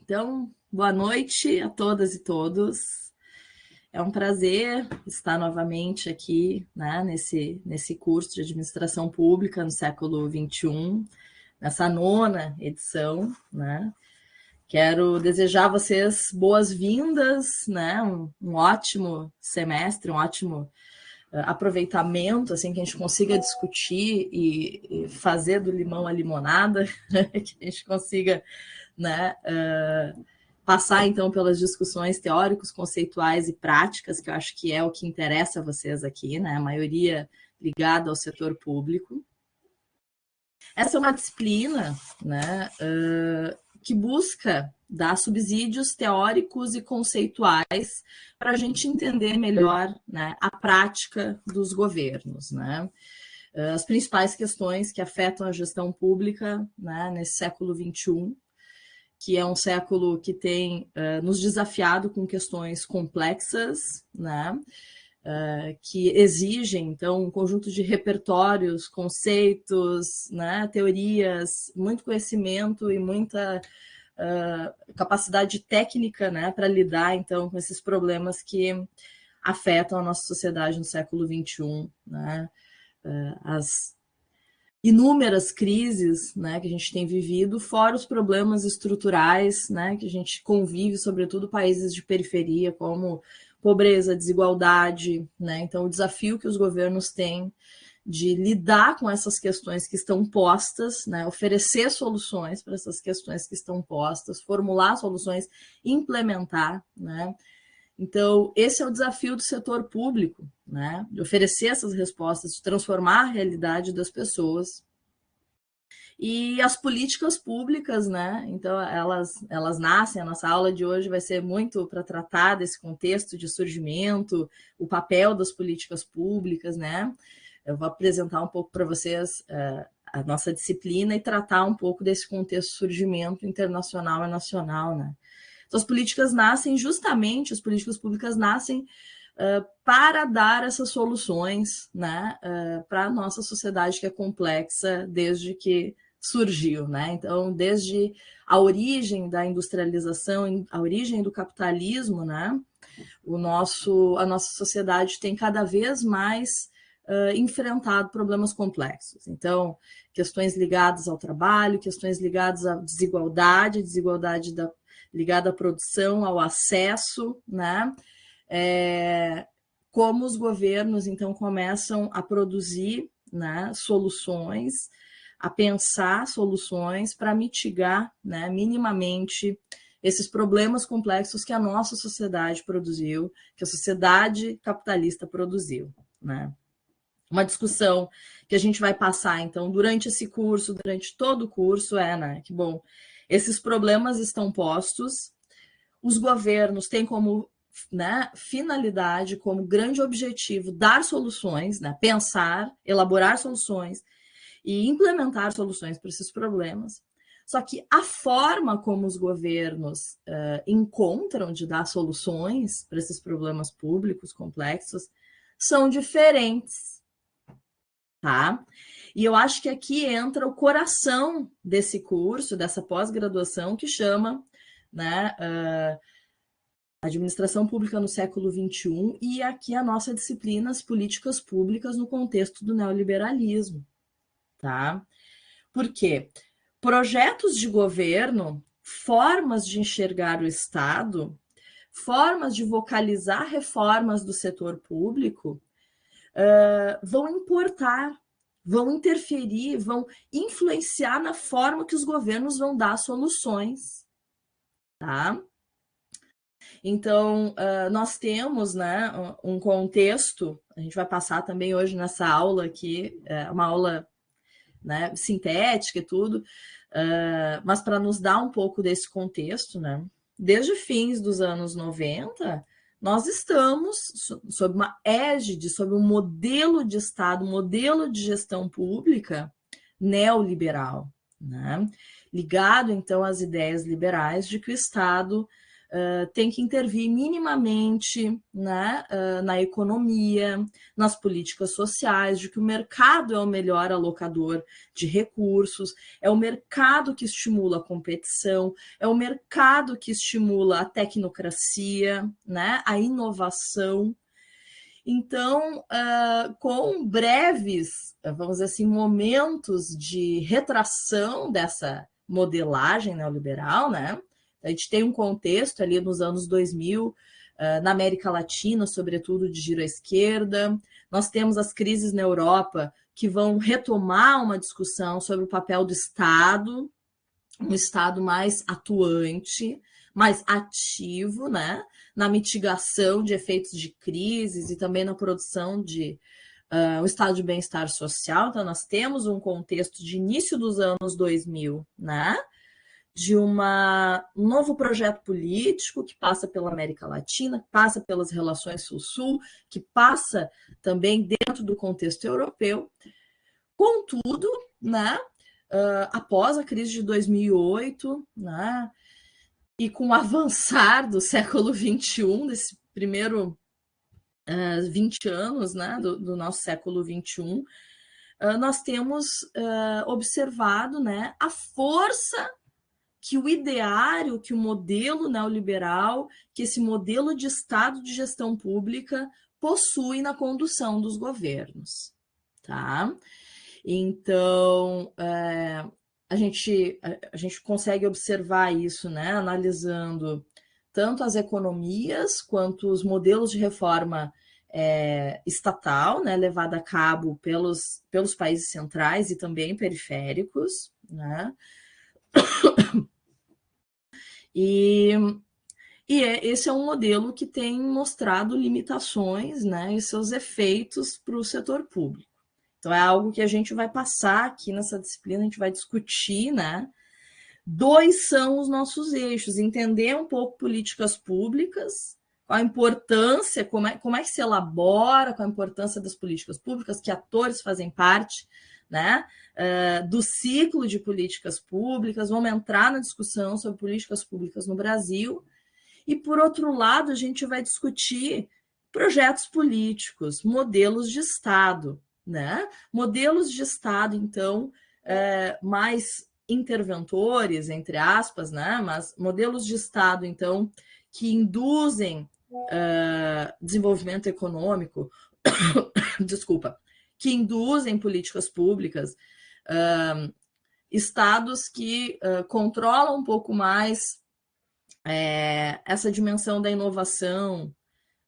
Então, boa noite a todas e todos. É um prazer estar novamente aqui, né, nesse curso de Administração Pública no século XXI, nessa 9ª edição, né? Quero desejar a vocês boas-vindas, né? Um ótimo semestre, um ótimo aproveitamento, assim, que a gente consiga discutir e fazer do limão a limonada, né? Que a gente consiga, né, passar, então, pelas discussões teóricos, conceituais e práticas, que eu acho que é o que interessa a vocês aqui, né? A maioria ligada ao setor público. Essa é uma disciplina, né, que busca dar subsídios teóricos e conceituais para a gente entender melhor, né, a prática dos governos, né? As principais questões que afetam a gestão pública, né, nesse século XXI, que é um século que tem nos desafiado com questões complexas, né, que exigem, então, um conjunto de repertórios, conceitos, né, teorias, muito conhecimento e muita capacidade técnica, né, para lidar, então, com esses problemas que afetam a nossa sociedade no século XXI, né, as inúmeras crises, né, que a gente tem vivido, fora os problemas estruturais, né, que a gente convive, sobretudo países de periferia, como pobreza, desigualdade, né? Então, o desafio que os governos têm de lidar com essas questões que estão postas, né, oferecer soluções para essas questões que estão postas, formular soluções, implementar, né? Então, esse é o desafio do setor público, né? De oferecer essas respostas, de transformar a realidade das pessoas. E as políticas públicas, né? Então, elas nascem, a nossa aula de hoje vai ser muito para tratar desse contexto de surgimento, o papel das políticas públicas, né? Eu vou apresentar um pouco para vocês a nossa disciplina e tratar um pouco desse contexto de surgimento internacional e nacional, né? Então, as políticas nascem justamente, as políticas públicas nascem para dar essas soluções, né, para a nossa sociedade que é complexa desde que surgiu, né? Então, desde a origem da industrialização, a origem do capitalismo, né, a nossa sociedade tem cada vez mais enfrentado problemas complexos. Então, questões ligadas ao trabalho, questões ligadas à desigualdade ligada à produção, ao acesso, né? Como os governos, então, começam a produzir, né, soluções, a pensar soluções para mitigar, né, minimamente esses problemas complexos que a nossa sociedade produziu, que a sociedade capitalista produziu, né? Uma discussão que a gente vai passar, então, durante esse curso, durante todo o curso, né, que, bom, esses problemas estão postos, os governos têm como, né, finalidade, como grande objetivo, dar soluções, né, pensar, elaborar soluções e implementar soluções para esses problemas. Só que a forma como os governos encontram de dar soluções para esses problemas públicos complexos são diferentes, tá? E eu acho que aqui entra o coração desse curso, dessa pós-graduação, que chama, né, Administração Pública no século XXI, e aqui a nossa disciplina, as políticas públicas no contexto do neoliberalismo, tá? Por quê? Projetos de governo, formas de enxergar o Estado, formas de vocalizar reformas do setor público, vão importar, vão interferir, vão influenciar na forma que os governos vão dar soluções, tá? Então, nós temos, né, um contexto, a gente vai passar também hoje nessa aula aqui, uma aula, né, sintética e tudo, mas para nos dar um pouco desse contexto, né, desde fins dos anos 90, nós estamos sob uma égide, sob um modelo de Estado, um modelo de gestão pública neoliberal, né, ligado, então, às ideias liberais de que o Estado tem que intervir minimamente, né, na economia, nas políticas sociais, de que o mercado é o melhor alocador de recursos, é o mercado que estimula a competição, é o mercado que estimula a tecnocracia, né, a inovação. Então, com breves, vamos dizer assim, momentos de retração dessa modelagem neoliberal, né? A gente tem um contexto ali nos anos 2000, na América Latina, sobretudo de giro à esquerda. Nós temos as crises na Europa que vão retomar uma discussão sobre o papel do Estado, um Estado mais atuante, mais ativo, né, na mitigação de efeitos de crises e também na produção de um estado de bem-estar social. Então, nós temos um contexto de início dos anos 2000, né, de um novo projeto político que passa pela América Latina, que passa pelas relações Sul-Sul, que passa também dentro do contexto europeu. Contudo, né, após a crise de 2008, né, e com o avançar do século XXI, desse primeiro 20 anos, né, do nosso século XXI, nós temos observado, né, a força que o ideário, que o modelo neoliberal, que esse modelo de Estado de gestão pública possui na condução dos governos, tá? Então, a gente consegue observar isso, né, analisando tanto as economias quanto os modelos de reforma estatal, né, levada a cabo pelos países centrais e também periféricos, né? Esse é um modelo que tem mostrado limitações, né, e seus efeitos para o setor público. Então, é algo que a gente vai passar aqui nessa disciplina, a gente vai discutir, né? Dois são os nossos eixos: entender um pouco políticas públicas, qual a importância, como é que se elabora, qual a importância das políticas públicas, que atores fazem parte, né, do ciclo de políticas públicas. Vamos entrar na discussão sobre políticas públicas no Brasil. E, por outro lado, a gente vai discutir projetos políticos, modelos de Estado, né? Modelos de Estado, então, mais interventores, entre aspas, né? Mas modelos de Estado, então, que induzem desenvolvimento econômico, desculpa, que induzem políticas públicas, estados que controlam um pouco mais essa dimensão da inovação,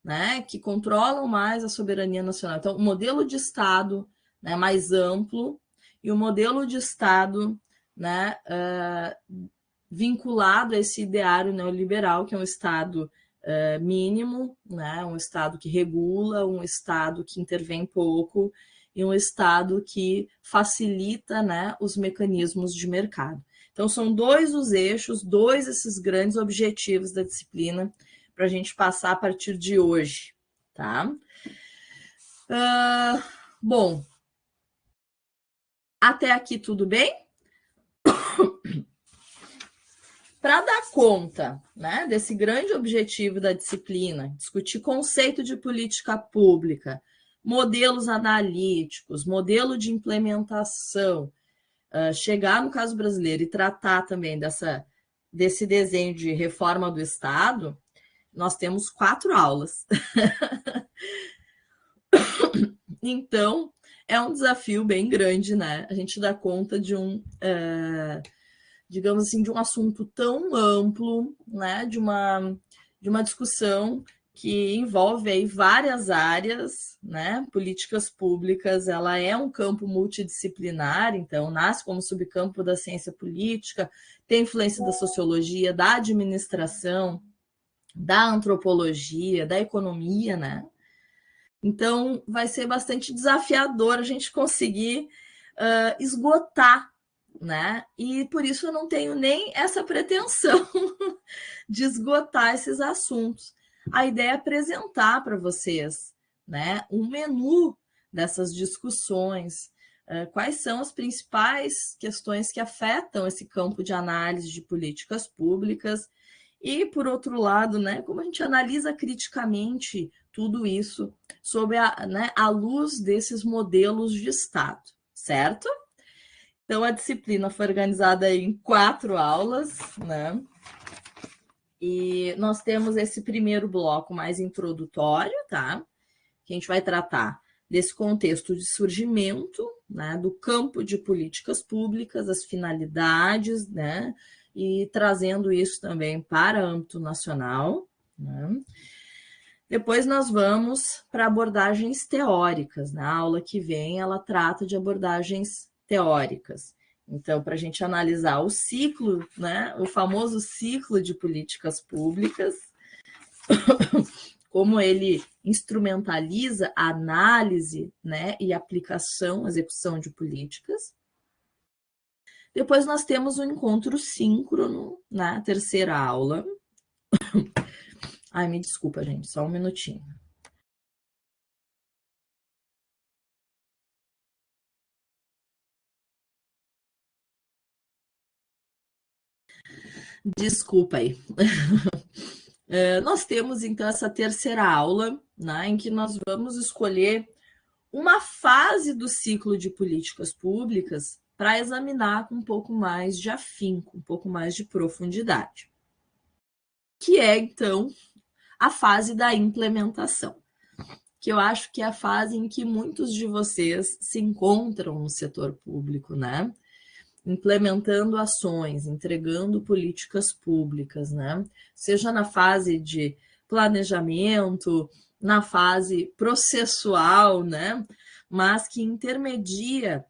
né, que controlam mais a soberania nacional. Então, o modelo de Estado, né, mais amplo, e o modelo de Estado, né, vinculado a esse ideário neoliberal, que é um Estado mínimo, né, um Estado que regula, um Estado que intervém pouco e um Estado que facilita, né, os mecanismos de mercado. Então, são dois os eixos, dois esses grandes objetivos da disciplina para a gente passar a partir de hoje, tá? Bom, até aqui tudo bem? Para dar conta, né, desse grande objetivo da disciplina, discutir conceito de política pública, modelos analíticos, modelo de implementação, chegar no caso brasileiro e tratar também desse desenho de reforma do Estado, nós temos 4 aulas. Então, é um desafio bem grande, né? A gente dá conta de digamos assim, de um assunto tão amplo, né? De uma discussão que envolve aí várias áreas, né? Políticas públicas, ela é um campo multidisciplinar, então nasce como subcampo da ciência política, tem influência da sociologia, da administração, da antropologia, da economia, né? Então, vai ser bastante desafiador a gente conseguir esgotar, né? E por isso eu não tenho nem essa pretensão de esgotar esses assuntos. A ideia é apresentar para vocês, né, um menu dessas discussões, quais são as principais questões que afetam esse campo de análise de políticas públicas E, por outro lado, né, como a gente analisa criticamente tudo isso sob a luz desses modelos de Estado, certo? Então, a disciplina foi organizada em 4 aulas, né? E nós temos esse primeiro bloco mais introdutório, tá? Que a gente vai tratar desse contexto de surgimento, né, do campo de políticas públicas, as finalidades, né, e trazendo isso também para âmbito nacional, né? Depois nós vamos para abordagens teóricas. Na aula que vem, ela trata de abordagens teóricas. Então, para a gente analisar o ciclo, né, o famoso ciclo de políticas públicas, como ele instrumentaliza a análise, né, e aplicação, execução de políticas. Depois nós temos o encontro síncrono na terceira aula. Ai, me desculpa, gente, só um minutinho. Desculpa aí. Nós temos, então, essa terceira aula, né, em que nós vamos escolher uma fase do ciclo de políticas públicas para examinar com um pouco mais de afinco, um pouco mais de profundidade, que é, então, a fase da implementação, que eu acho que é a fase em que muitos de vocês se encontram no setor público, né? Implementando ações, entregando políticas públicas, né? Seja na fase de planejamento, na fase processual, né? Mas que intermedia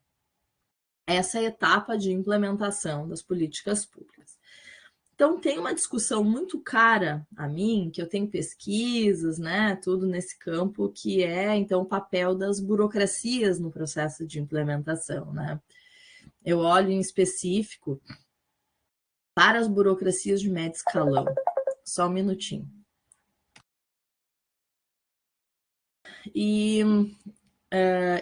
essa etapa de implementação das políticas públicas. Então, tem uma discussão muito cara a mim, que eu tenho pesquisas, né, tudo nesse campo, que é, então, o papel das burocracias no processo de implementação, né? Eu olho em específico para as burocracias de médio escalão. Só um minutinho. E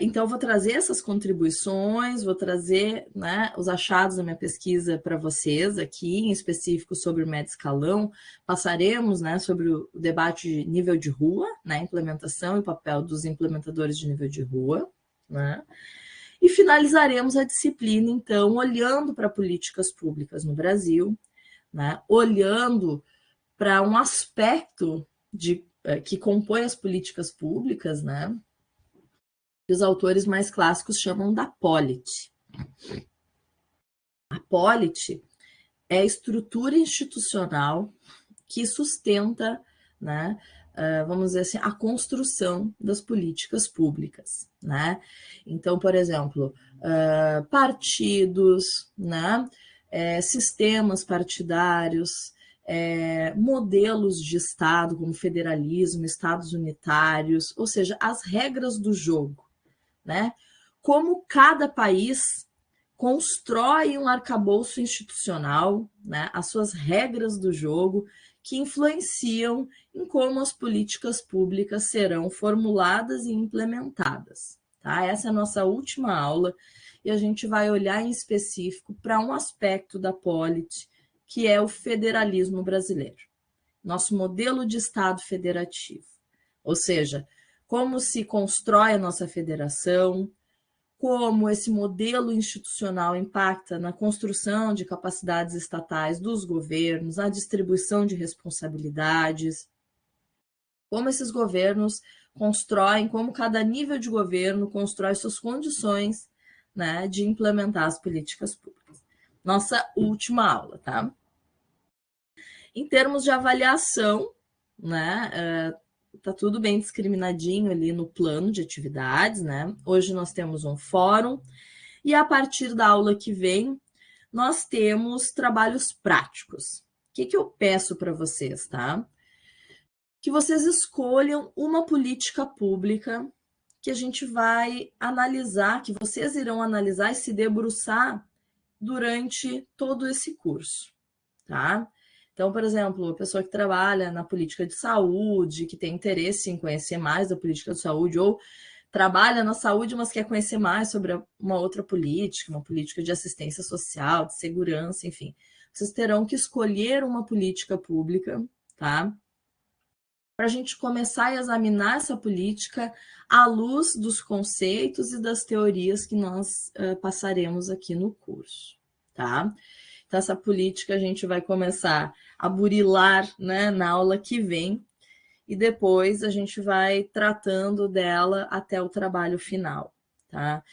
então, eu vou trazer essas contribuições, vou trazer, né, os achados da minha pesquisa para vocês aqui, em específico sobre o médio escalão. Passaremos, né, sobre o debate de nível de rua, né, implementação e o papel dos implementadores de nível de rua, né? E finalizaremos a disciplina, então, olhando para políticas públicas no Brasil, né, olhando para um aspecto que compõe as políticas públicas, né, que os autores mais clássicos chamam da polity. A polity é a estrutura institucional que sustenta, né, vamos dizer assim, a construção das políticas públicas, né? Então, por exemplo, partidos, né, sistemas partidários, modelos de Estado, como federalismo, estados unitários, ou seja, as regras do jogo, né? Como cada país constrói um arcabouço institucional, né, as suas regras do jogo, que influenciam em como as políticas públicas serão formuladas e implementadas. Tá? Essa é a nossa última aula e a gente vai olhar em específico para um aspecto da polity, que é o federalismo brasileiro, nosso modelo de Estado federativo. Ou seja, como se constrói a nossa federação, como esse modelo institucional impacta na construção de capacidades estatais dos governos, na distribuição de responsabilidades, como esses governos constroem, como cada nível de governo constrói suas condições, né, de implementar as políticas públicas. Nossa última aula, tá? Em termos de avaliação, né, tá tudo bem discriminadinho ali no plano de atividades, né? Hoje nós temos um fórum e a partir da aula que vem nós temos trabalhos práticos. O que eu peço para vocês, tá? Que vocês escolham uma política pública que a gente vai analisar, que vocês irão analisar e se debruçar durante todo esse curso, tá? Então, por exemplo, a pessoa que trabalha na política de saúde, que tem interesse em conhecer mais da política de saúde, ou trabalha na saúde, mas quer conhecer mais sobre uma outra política, uma política de assistência social, de segurança, enfim. vocês terão que escolher uma política pública, tá? Para a gente começar a examinar essa política à luz dos conceitos e das teorias que nós passaremos aqui no curso, tá? Então, essa política a gente vai começar a burilar, né, na aula que vem, e depois a gente vai tratando dela até o trabalho final, tá?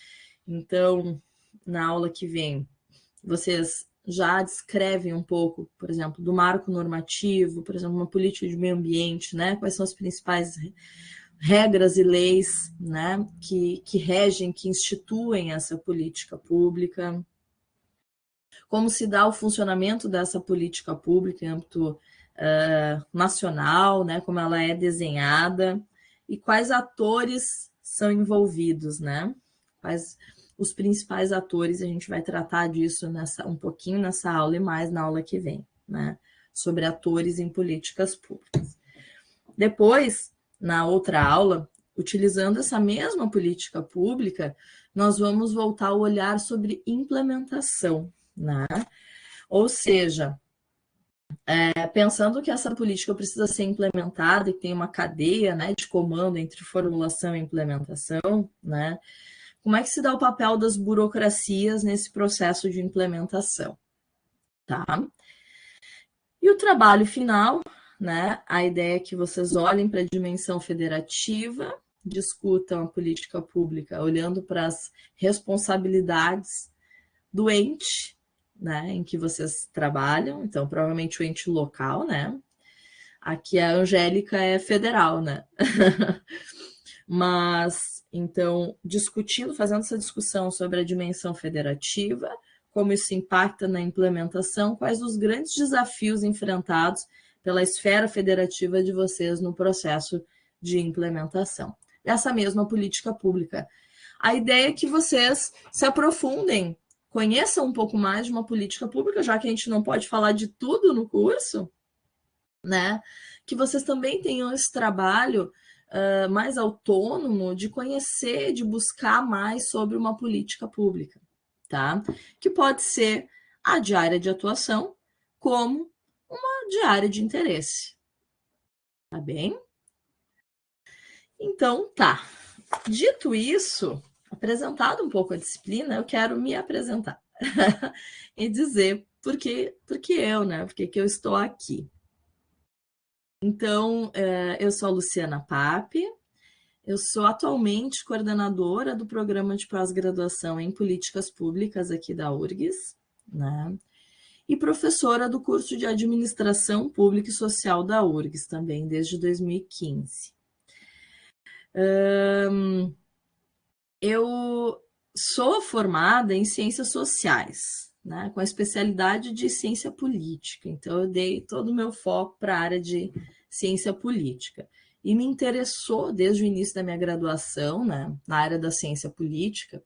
Então, na aula que vem, vocês já descrevem um pouco, por exemplo, do marco normativo, por exemplo, uma política de meio ambiente, né? Quais são as principais regras e leis, né, que regem, que instituem essa política pública, como se dá o funcionamento dessa política pública em âmbito nacional, né, como ela é desenhada, e quais atores são envolvidos, né? Quais os principais atores, a gente vai tratar disso um pouquinho nessa aula e mais na aula que vem, né? Sobre atores em políticas públicas. Depois, na outra aula, utilizando essa mesma política pública, nós vamos voltar a olhar sobre implementação, né? Ou seja, pensando que essa política precisa ser implementada e que tem uma cadeia, né, de comando entre formulação e implementação, né? Como é que se dá o papel das burocracias nesse processo de implementação, tá? E o trabalho final, né? A ideia é que vocês olhem para a dimensão federativa, discutam a política pública olhando para as responsabilidades do ente, né, em que vocês trabalham, então provavelmente o ente local, né? Aqui a Angélica é federal, né? Mas, então, discutindo, fazendo essa discussão sobre a dimensão federativa, como isso impacta na implementação, quais os grandes desafios enfrentados pela esfera federativa de vocês no processo de implementação dessa mesma política pública. A ideia é que vocês se aprofundem, conheçam um pouco mais de uma política pública, já que a gente não pode falar de tudo no curso, né? Que vocês também tenham esse trabalho mais autônomo de conhecer, de buscar mais sobre uma política pública, tá? Que pode ser a de área de atuação, como uma de área de interesse. Tá bem? Então, tá. Dito isso, apresentado um pouco a disciplina, eu quero me apresentar e dizer por que eu, né? Por que eu estou aqui. Então, eu sou a Luciana Pape, eu sou atualmente coordenadora do programa de pós-graduação em políticas públicas aqui da URGS, né? E professora do curso de administração pública e social da URGS também, desde 2015. Eu sou formada em ciências sociais, né, com a especialidade de ciência política. Então, eu dei todo o meu foco para a área de ciência política. E me interessou, desde o início da minha graduação, né, na área da ciência política,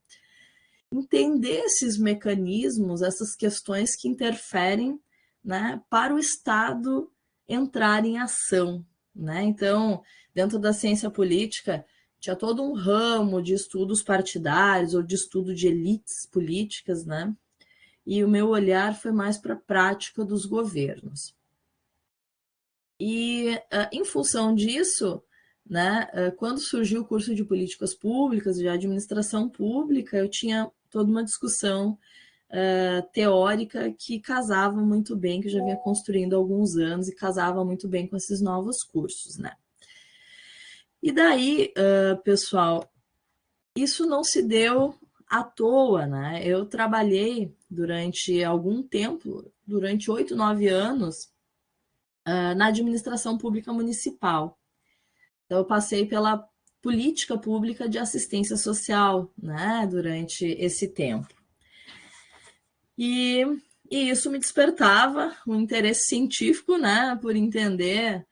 entender esses mecanismos, essas questões que interferem, né, para o Estado entrar em ação, né? Então, dentro da ciência política, tinha todo um ramo de estudos partidários ou de estudo de elites políticas, né? E o meu olhar foi mais para a prática dos governos. E, em função disso, né, quando surgiu o curso de políticas públicas, de administração pública, eu tinha toda uma discussão teórica que casava muito bem, que eu já vinha construindo há alguns anos e casava muito bem com esses novos cursos, né? E daí, pessoal, isso não se deu à toa, né? Eu trabalhei durante algum tempo, durante 8, 9 anos, na administração pública municipal. Então, eu passei pela política pública de assistência social, né, durante esse tempo. E isso me despertava um interesse científico, né, por entender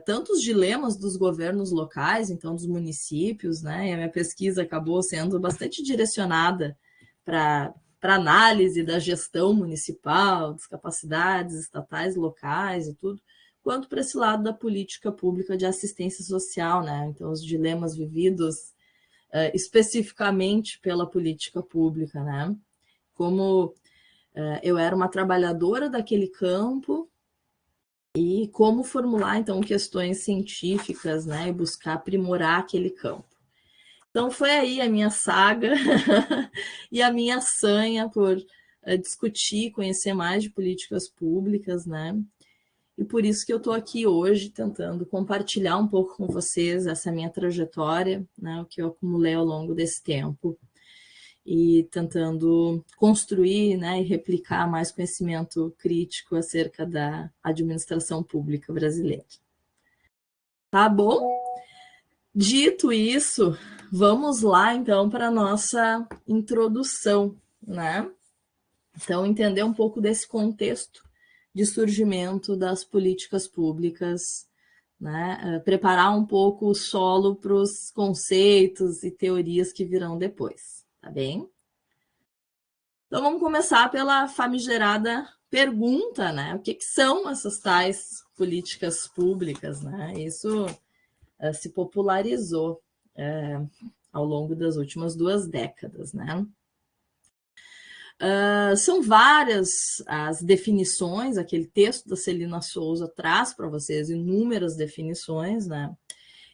tanto os dilemas dos governos locais, então dos municípios, né, e a minha pesquisa acabou sendo bastante direcionada para análise da gestão municipal, das capacidades estatais, locais e tudo, quanto para esse lado da política pública de assistência social, né, então os dilemas vividos especificamente pela política pública, né, como eu era uma trabalhadora daquele campo e como formular, então, questões científicas, né, e buscar aprimorar aquele campo. Então, foi aí a minha saga e a minha sanha por discutir, conhecer mais de políticas públicas, né? E por isso que eu estou aqui hoje tentando compartilhar um pouco com vocês essa minha trajetória, né, o que eu acumulei ao longo desse tempo e tentando construir, né, e replicar mais conhecimento crítico acerca da administração pública brasileira. Tá bom? Dito isso, vamos lá então para a nossa introdução, né? Então, entender um pouco desse contexto de surgimento das políticas públicas, né? Preparar um pouco o solo para os conceitos e teorias que virão depois, tá bem? Então, vamos começar pela famigerada pergunta, né? O que são essas tais políticas públicas, né? Isso se popularizou ao longo das últimas 2 décadas, né? São várias as definições, aquele texto da Celina Souza traz para vocês inúmeras definições, né?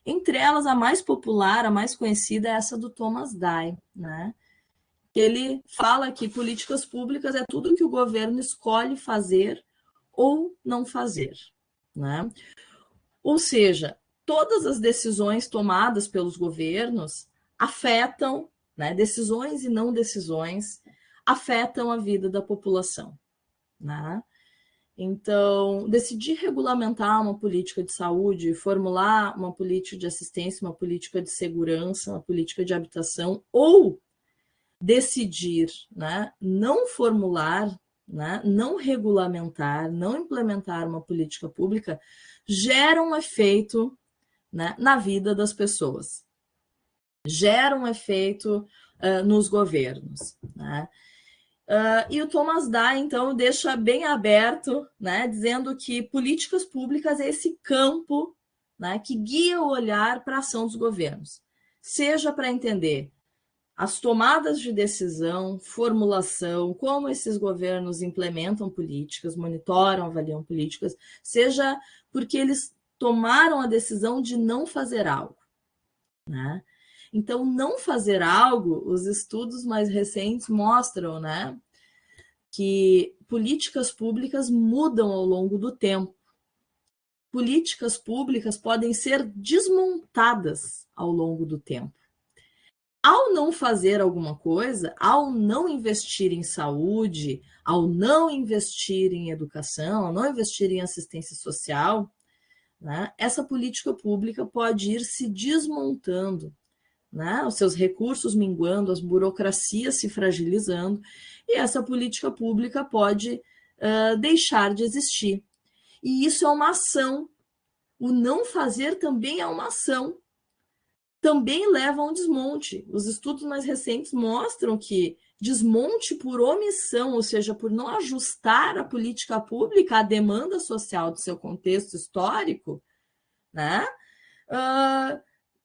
Entre elas, a mais popular, a mais conhecida é essa do Thomas Dye, né? Ele fala que políticas públicas é tudo que o governo escolhe fazer ou não fazer, né? Ou seja, todas as decisões tomadas pelos governos afetam, né, decisões e não decisões, afetam a vida da população, né? Então, decidir regulamentar uma política de saúde, formular uma política de assistência, uma política de segurança, uma política de habitação, ou decidir, né, não formular, né, não regulamentar, não implementar uma política pública, gera um efeito, né, na vida das pessoas, gera um efeito nos governos, né? E o Thomas Dye, então, deixa bem aberto, né, dizendo que políticas públicas é esse campo, né, que guia o olhar para a ação dos governos, seja para entender as tomadas de decisão, formulação, como esses governos implementam políticas, monitoram, avaliam políticas, seja porque eles tomaram a decisão de não fazer algo, né? Então, não fazer algo, os estudos mais recentes mostram, né, que políticas públicas mudam ao longo do tempo. Políticas públicas podem ser desmontadas ao longo do tempo. Ao não fazer alguma coisa, ao não investir em saúde, ao não investir em educação, ao não investir em assistência social, né, essa política pública pode ir se desmontando, né, os seus recursos minguando, as burocracias se fragilizando, e essa política pública pode deixar de existir. E isso é uma ação. O não fazer também é uma ação. Também leva a um desmonte. Os estudos mais recentes mostram que desmonte por omissão, ou seja, por não ajustar a política pública à demanda social do seu contexto histórico, né?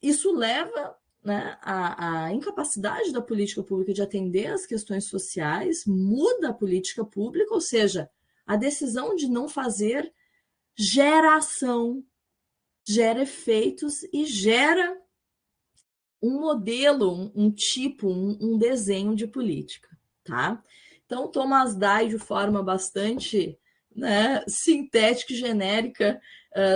Isso leva, né, à incapacidade da política pública de atender às questões sociais, muda a política pública, ou seja, a decisão de não fazer gera ação, gera efeitos e gera um modelo, um tipo, um desenho de política, tá? Então, Thomas Dye, de forma bastante, né, sintética e genérica,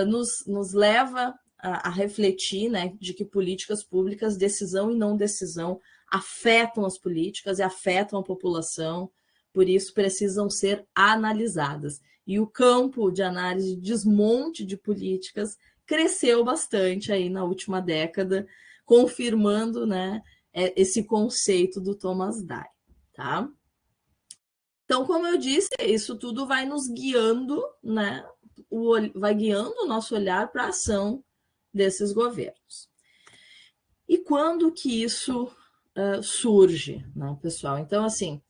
nos leva a refletir, né, de que políticas públicas, decisão e não decisão, afetam as políticas e afetam a população, por isso precisam ser analisadas. E o campo de análise de desmonte de políticas cresceu bastante aí na última década, confirmando, né, esse conceito do Thomas Dye, tá? Então, como eu disse, isso tudo vai nos guiando, né, vai guiando o nosso olhar para a ação desses governos. E quando que isso surge, né, pessoal? Então, assim,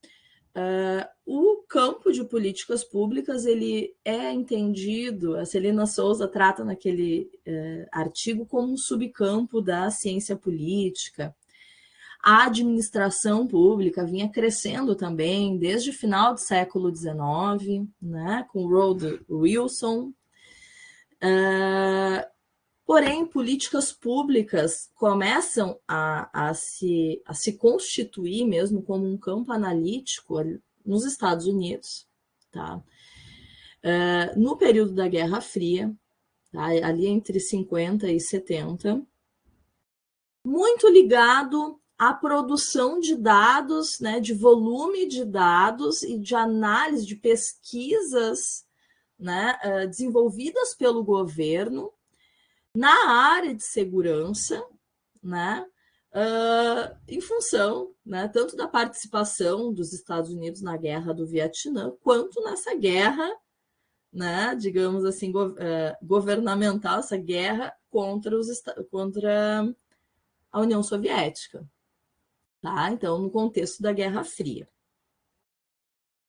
o campo de políticas públicas, ele é entendido, a Celina Souza trata naquele artigo como um subcampo da ciência política. A administração pública vinha crescendo também desde o final do século XIX, né, com Woodrow Wilson. Porém, políticas públicas começam a se constituir mesmo como um campo analítico nos Estados Unidos, tá? No período da Guerra Fria, tá? Ali entre 50 e 70, muito ligado à produção de dados, né, de volume de dados e de análise de pesquisas, né, desenvolvidas pelo governo na área de segurança, né, em função, né, tanto da participação dos Estados Unidos na guerra do Vietnã, quanto nessa guerra, né, digamos assim, governamental, essa guerra contra a União Soviética, tá? Então, no contexto da Guerra Fria.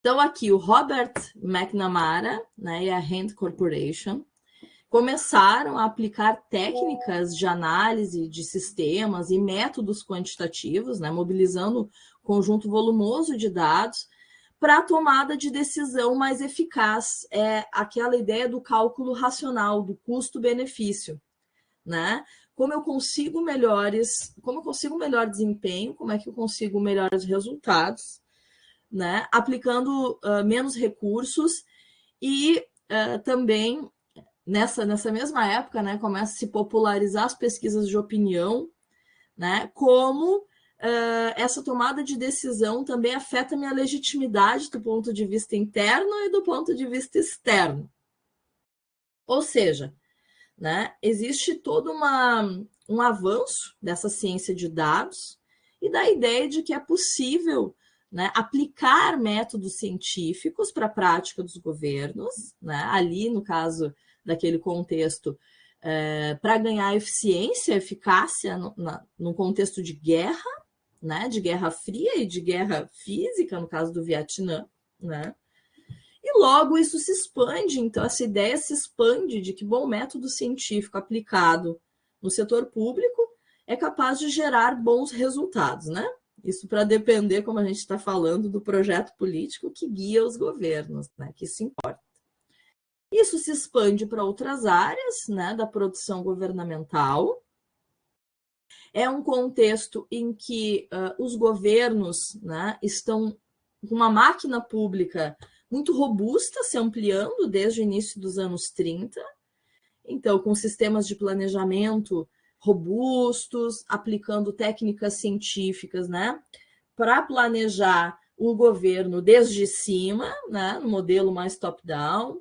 Então, aqui o Robert McNamara, né, e a Rand Corporation começaram a aplicar técnicas de análise de sistemas e métodos quantitativos, né, mobilizando conjunto volumoso de dados para a tomada de decisão mais eficaz, aquela ideia do cálculo racional, do custo-benefício, né? Como eu consigo melhor desempenho, como é que eu consigo melhores resultados, né? Aplicando menos recursos e também nessa mesma época, né, começa a se popularizar as pesquisas de opinião, né? Como essa tomada de decisão também afeta a minha legitimidade do ponto de vista interno e do ponto de vista externo. Ou seja, né, existe todo um avanço dessa ciência de dados e da ideia de que é possível, né, aplicar métodos científicos para a prática dos governos, né, ali no caso daquele contexto, para ganhar eficiência, eficácia no contexto de guerra, né, de Guerra Fria e de guerra física, no caso do Vietnã, né? E logo isso se expande, então essa ideia se expande de que bom método científico aplicado no setor público é capaz de gerar bons resultados, né? Isso para depender, como a gente está falando, do projeto político que guia os governos, né? Que isso importa. Isso se expande para outras áreas, né, da produção governamental. É um contexto em que os governos, né, estão com uma máquina pública muito robusta, se ampliando desde o início dos anos 30. Então, com sistemas de planejamento robustos, aplicando técnicas científicas, né, para planejar o governo desde cima, né, no modelo mais top-down.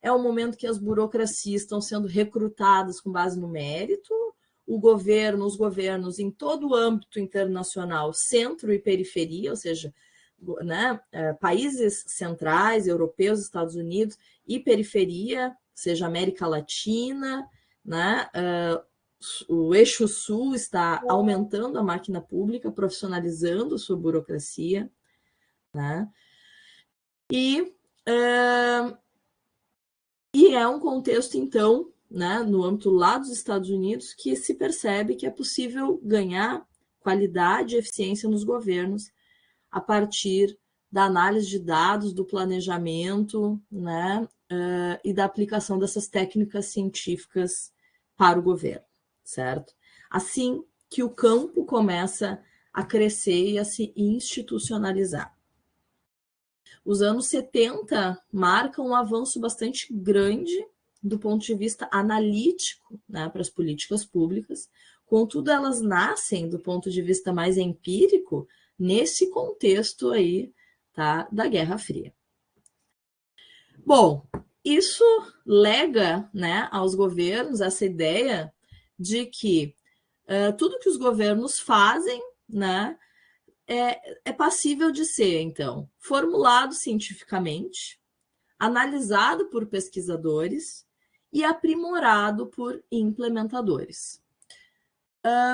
É um momento que as burocracias estão sendo recrutadas com base no mérito, os governos em todo o âmbito internacional, centro e periferia, ou seja, né, países centrais, europeus, Estados Unidos, e periferia, seja América Latina, né, o eixo sul está aumentando a máquina pública, profissionalizando sua burocracia, né, e é um contexto, então, né, no âmbito lá dos Estados Unidos, que se percebe que é possível ganhar qualidade e eficiência nos governos a partir da análise de dados, do planejamento, né, e da aplicação dessas técnicas científicas para o governo, certo? Assim que o campo começa a crescer e a se institucionalizar. Os anos 70 marcam um avanço bastante grande do ponto de vista analítico, né, para as políticas públicas, contudo elas nascem do ponto de vista mais empírico nesse contexto aí, tá, da Guerra Fria. Bom, isso lega, né, aos governos essa ideia de que tudo que os governos fazem, né, é passível de ser, então, formulado cientificamente, analisado por pesquisadores e aprimorado por implementadores.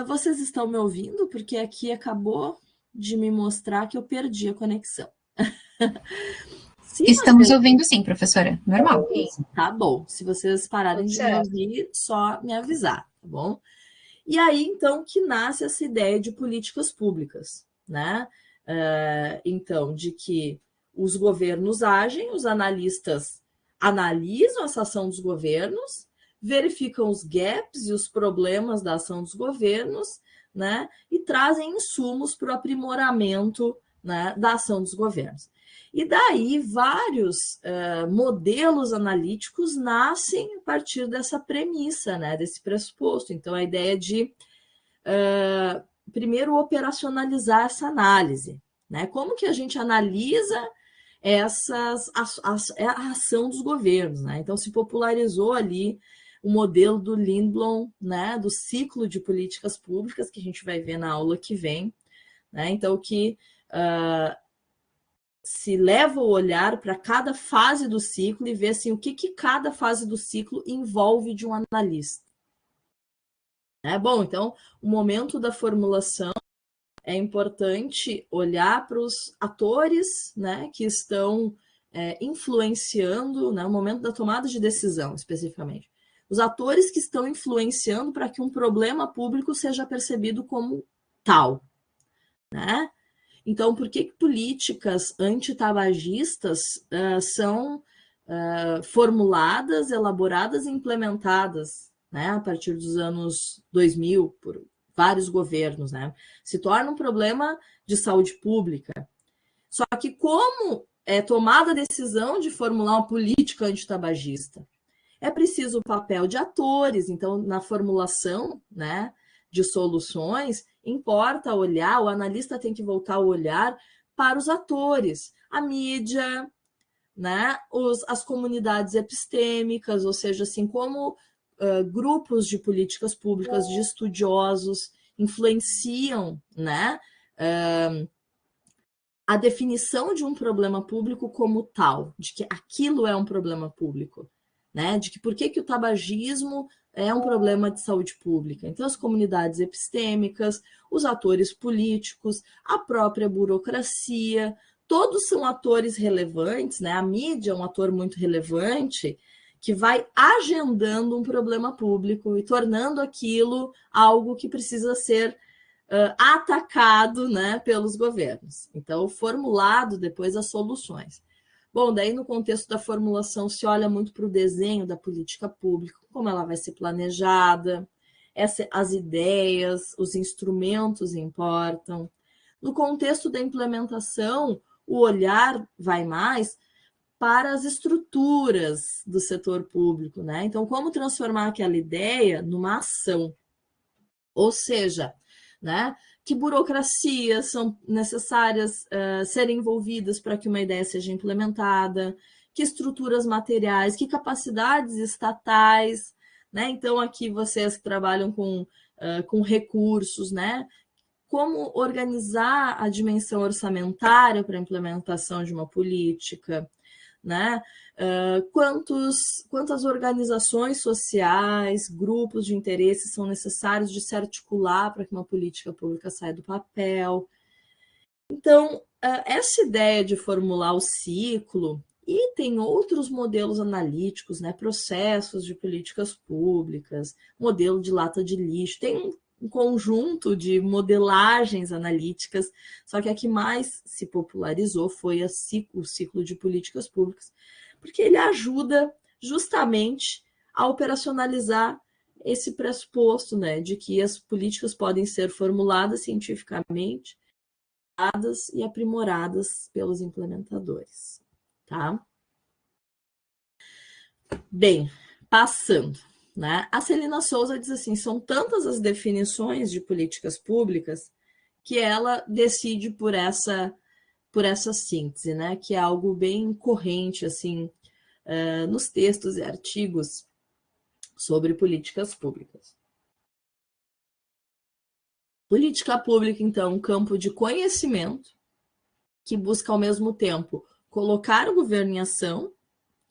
Vocês estão me ouvindo? Porque aqui acabou de me mostrar que eu perdi a conexão. Estamos ouvindo sim, professora. Normal. Tá bom. Se vocês pararem de me ouvir, só me avisar, tá bom? E aí, então, que nasce essa ideia de políticas públicas, né? Então, de que os governos agem, os analistas analisam essa ação dos governos, verificam os gaps e os problemas da ação dos governos, né? E trazem insumos para o aprimoramento, né, da ação dos governos. E daí vários modelos analíticos nascem a partir dessa premissa, né, desse pressuposto. Então, a ideia de, primeiro, operacionalizar essa análise. Né? Como que a gente analisa a ação dos governos? Né? Então, se popularizou ali o modelo do Lindblom, né, do ciclo de políticas públicas, que a gente vai ver na aula que vem. Né? Então, que se leva o olhar para cada fase do ciclo e vê assim, o que cada fase do ciclo envolve de um analista. Bom, então, o momento da formulação é importante olhar para os atores, né, que estão influenciando, né, o momento da tomada de decisão, especificamente. Os atores que estão influenciando para que um problema público seja percebido como tal. Né? Então, por que políticas antitabagistas são formuladas, elaboradas e implementadas, né, a partir dos anos 2000 por vários governos, né? Se torna um problema de saúde pública. Só que como é tomada a decisão de formular uma política antitabagista? É preciso o papel de atores, então, na formulação, né, de soluções, importa olhar, o analista tem que voltar o olhar para os atores, a mídia, né, as comunidades epistêmicas, ou seja, assim, como grupos de políticas públicas, de estudiosos, influenciam, né, a definição de um problema público como tal, de que aquilo é um problema público. Né, de que por que o tabagismo é um problema de saúde pública. Então, as comunidades epistêmicas, os atores políticos, a própria burocracia, todos são atores relevantes, né? A mídia é um ator muito relevante que vai agendando um problema público e tornando aquilo algo que precisa ser atacado, né, pelos governos. Então, formulado depois as soluções. Bom, daí no contexto da formulação se olha muito para o desenho da política pública, como ela vai ser planejada, as ideias, os instrumentos importam. No contexto da implementação, o olhar vai mais para as estruturas do setor público, né? Então, como transformar aquela ideia numa ação? Ou seja, né, que burocracias são necessárias serem envolvidas para que uma ideia seja implementada, que estruturas materiais, que capacidades estatais, né? Então, aqui vocês que trabalham com recursos, né? Como organizar a dimensão orçamentária para a implementação de uma política, né? Quantas organizações sociais, grupos de interesse são necessários de se articular para que uma política pública saia do papel. Então, essa ideia de formular o ciclo, e tem outros modelos analíticos, né? Processos de políticas públicas, modelo de lata de lixo, tem um conjunto de modelagens analíticas, só que a que mais se popularizou foi o ciclo de políticas públicas, porque ele ajuda justamente a operacionalizar esse pressuposto, né, de que as políticas podem ser formuladas cientificamente e aprimoradas pelos implementadores, tá? Bem, passando. Né? A Celina Souza diz assim, são tantas as definições de políticas públicas que ela decide por essa síntese, né? Que é algo bem corrente assim, nos textos e artigos sobre políticas públicas. Política pública, então, um campo de conhecimento que busca, ao mesmo tempo, colocar o governo em ação,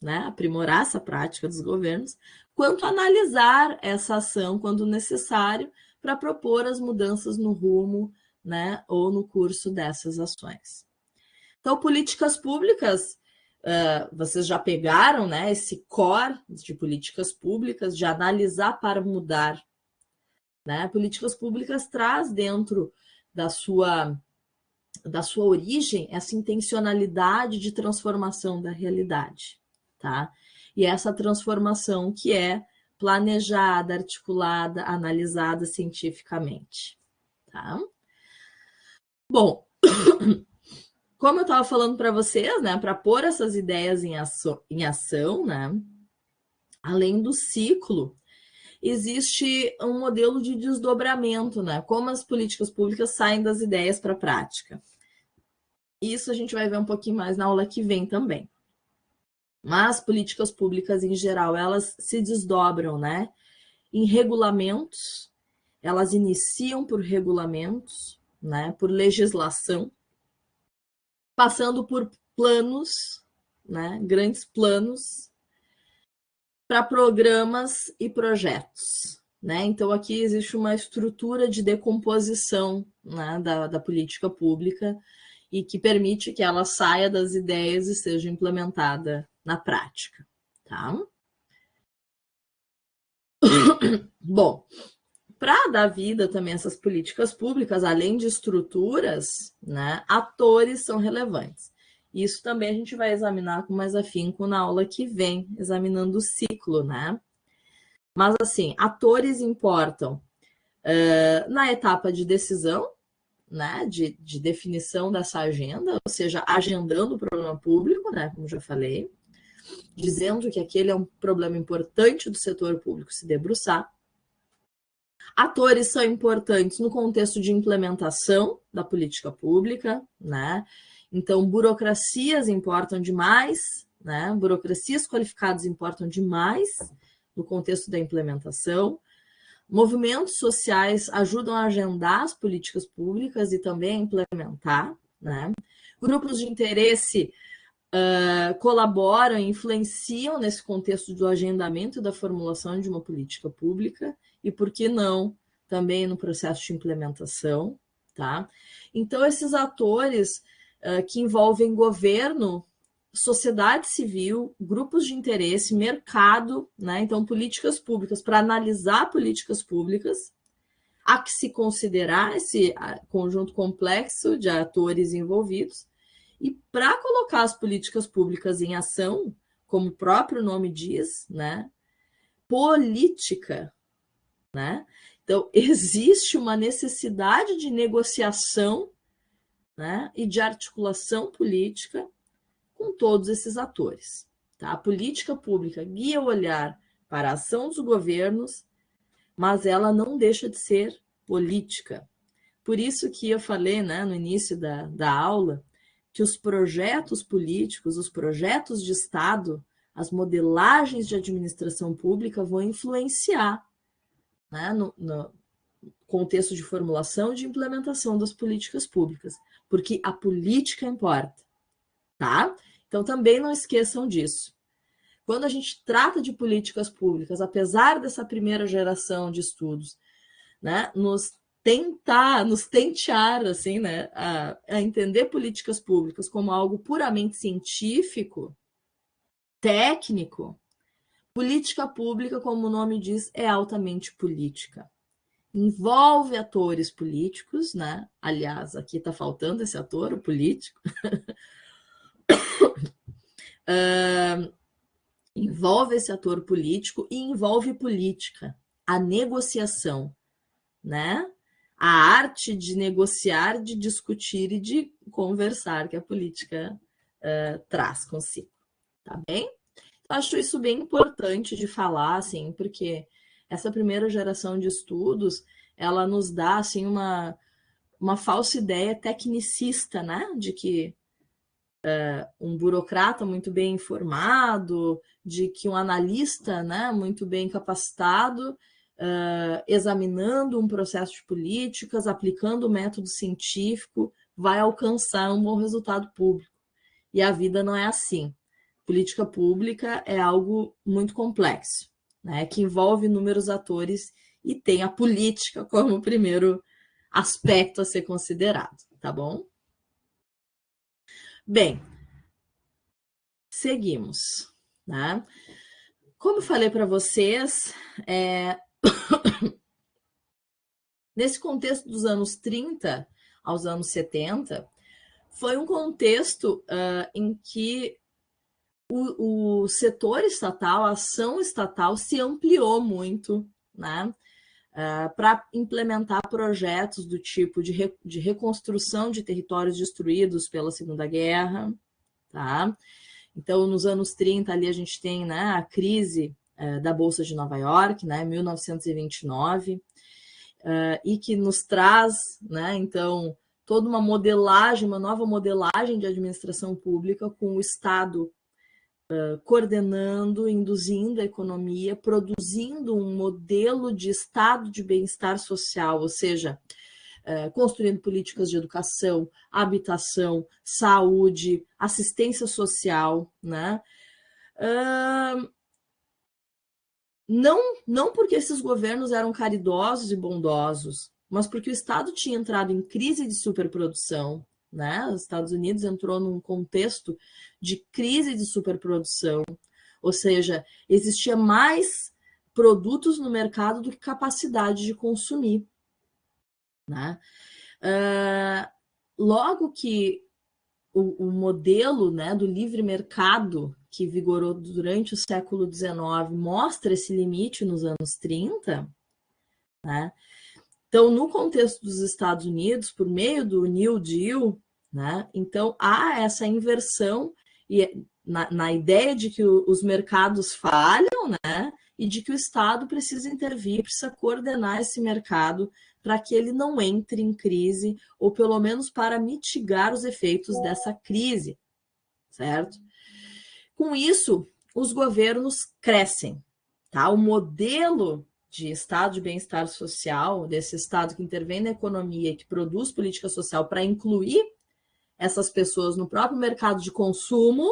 né, aprimorar essa prática dos governos, quanto analisar essa ação quando necessário para propor as mudanças no rumo, né, ou no curso dessas ações. Então, políticas públicas, vocês já pegaram, né, esse core de políticas públicas, de analisar para mudar. né? Políticas públicas traz dentro da sua origem essa intencionalidade de transformação da realidade, tá? E essa transformação que é planejada, articulada, analisada cientificamente, tá? Bom, como eu estava falando para vocês, né, para pôr essas ideias em ação, né, além do ciclo, existe um modelo de desdobramento, né, como as políticas públicas saem das ideias para a prática. Isso a gente vai ver um pouquinho mais na aula que vem também. Mas políticas públicas, em geral, elas se desdobram, né, em regulamentos, elas iniciam por regulamentos, né, por legislação, passando por planos, né, grandes planos, para programas e projetos, né? Então, aqui existe uma estrutura de decomposição, né, da política pública e que permite que ela saia das ideias e seja implementada na prática, tá? Bom, para dar vida também a essas políticas públicas, além de estruturas, né, atores são relevantes. Isso também a gente vai examinar com mais afinco na aula que vem, examinando o ciclo, né? Mas, assim, atores importam na etapa de decisão, né, de definição dessa agenda, ou seja, agendando o problema público, né, como já falei, dizendo que aquele é um problema importante do setor público se debruçar. Atores são importantes no contexto de implementação da política pública, né? Então, burocracias importam demais, né? Burocracias qualificadas importam demais no contexto da implementação. Movimentos sociais ajudam a agendar as políticas públicas e também a implementar, né? Grupos de interesse colaboram e influenciam nesse contexto do agendamento e da formulação de uma política pública e, por que não, também no processo de implementação, tá? Então, esses atores que envolvem governo, sociedade civil, grupos de interesse, mercado, né? Então, políticas públicas, para analisar políticas públicas, há que se considerar esse conjunto complexo de atores envolvidos. E para colocar as políticas públicas em ação, como o próprio nome diz, né? Política, né? Então, existe uma necessidade de negociação, né, e de articulação política com todos esses atores. Tá? A política pública guia o olhar para a ação dos governos, mas ela não deixa de ser política. Por isso que eu falei, né, no início da aula, que os projetos políticos, os projetos de Estado, as modelagens de administração pública vão influenciar, né, no contexto de formulação e de implementação das políticas públicas, porque a política importa, tá? Então, também não esqueçam disso. Quando a gente trata de políticas públicas, apesar dessa primeira geração de estudos, né, nos tentear, assim, né, a entender políticas públicas como algo puramente científico, técnico, política pública, como o nome diz, é altamente política. Envolve atores políticos, né? Aliás, aqui está faltando esse ator, o político. Envolve esse ator político e envolve política, a negociação, né? A arte de negociar, de discutir e de conversar que a política traz consigo, tá bem? Acho isso bem importante de falar, assim, porque essa primeira geração de estudos, ela nos dá, assim, uma falsa ideia tecnicista, né? De que um burocrata muito bem informado, de que um analista, né, muito bem capacitado, examinando um processo de políticas, aplicando o método científico, vai alcançar um bom resultado público. E a vida não é assim. Política pública é algo muito complexo, né, que envolve inúmeros atores e tem a política como o primeiro aspecto a ser considerado, tá bom? Bem, seguimos, né? Como eu falei para vocês, Nesse contexto dos anos 30 aos anos 70, foi um contexto em que o setor estatal, a ação estatal se ampliou muito, né, para implementar projetos do tipo de reconstrução de territórios destruídos pela Segunda Guerra. Tá? Então, nos anos 30, ali a gente tem, né, a crise da Bolsa de Nova York, né, 1929, e que nos traz, né, então, toda uma modelagem, uma nova modelagem de administração pública com o Estado coordenando, induzindo a economia, produzindo um modelo de estado de bem-estar social, ou seja, construindo políticas de educação, habitação, saúde, assistência social, né? Não porque esses governos eram caridosos e bondosos, mas porque o Estado tinha entrado em crise de superprodução, né? Os Estados Unidos entrou num contexto de crise de superprodução, ou seja, existia mais produtos no mercado do que capacidade de consumir, né? Logo que o modelo, né, do livre mercado que vigorou durante o século XIX mostra esse limite nos anos 30, né? Então, no contexto dos Estados Unidos, por meio do New Deal, né, então há essa inversão e na ideia de que os mercados falham, né, e de que o Estado precisa intervir, precisa coordenar esse mercado para que ele não entre em crise, ou pelo menos para mitigar os efeitos dessa crise, certo? Com isso, os governos crescem, tá? O modelo de estado de bem-estar social, desse estado que intervém na economia, que produz política social para incluir essas pessoas no próprio mercado de consumo,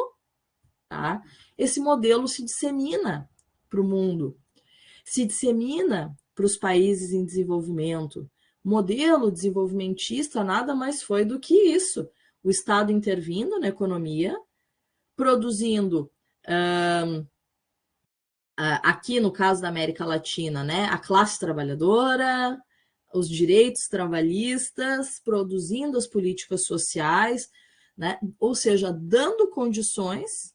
tá? Esse modelo se dissemina para o mundo, se dissemina para os países em desenvolvimento. O modelo desenvolvimentista nada mais foi do que isso: o Estado intervindo na economia, produzindo aqui no caso da América Latina, né, a classe trabalhadora, os direitos trabalhistas, produzindo as políticas sociais, né, ou seja, dando condições,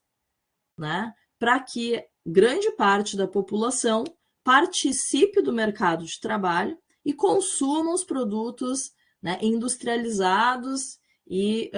né, para que grande parte da população participe do mercado de trabalho e consuma os produtos, né, industrializados e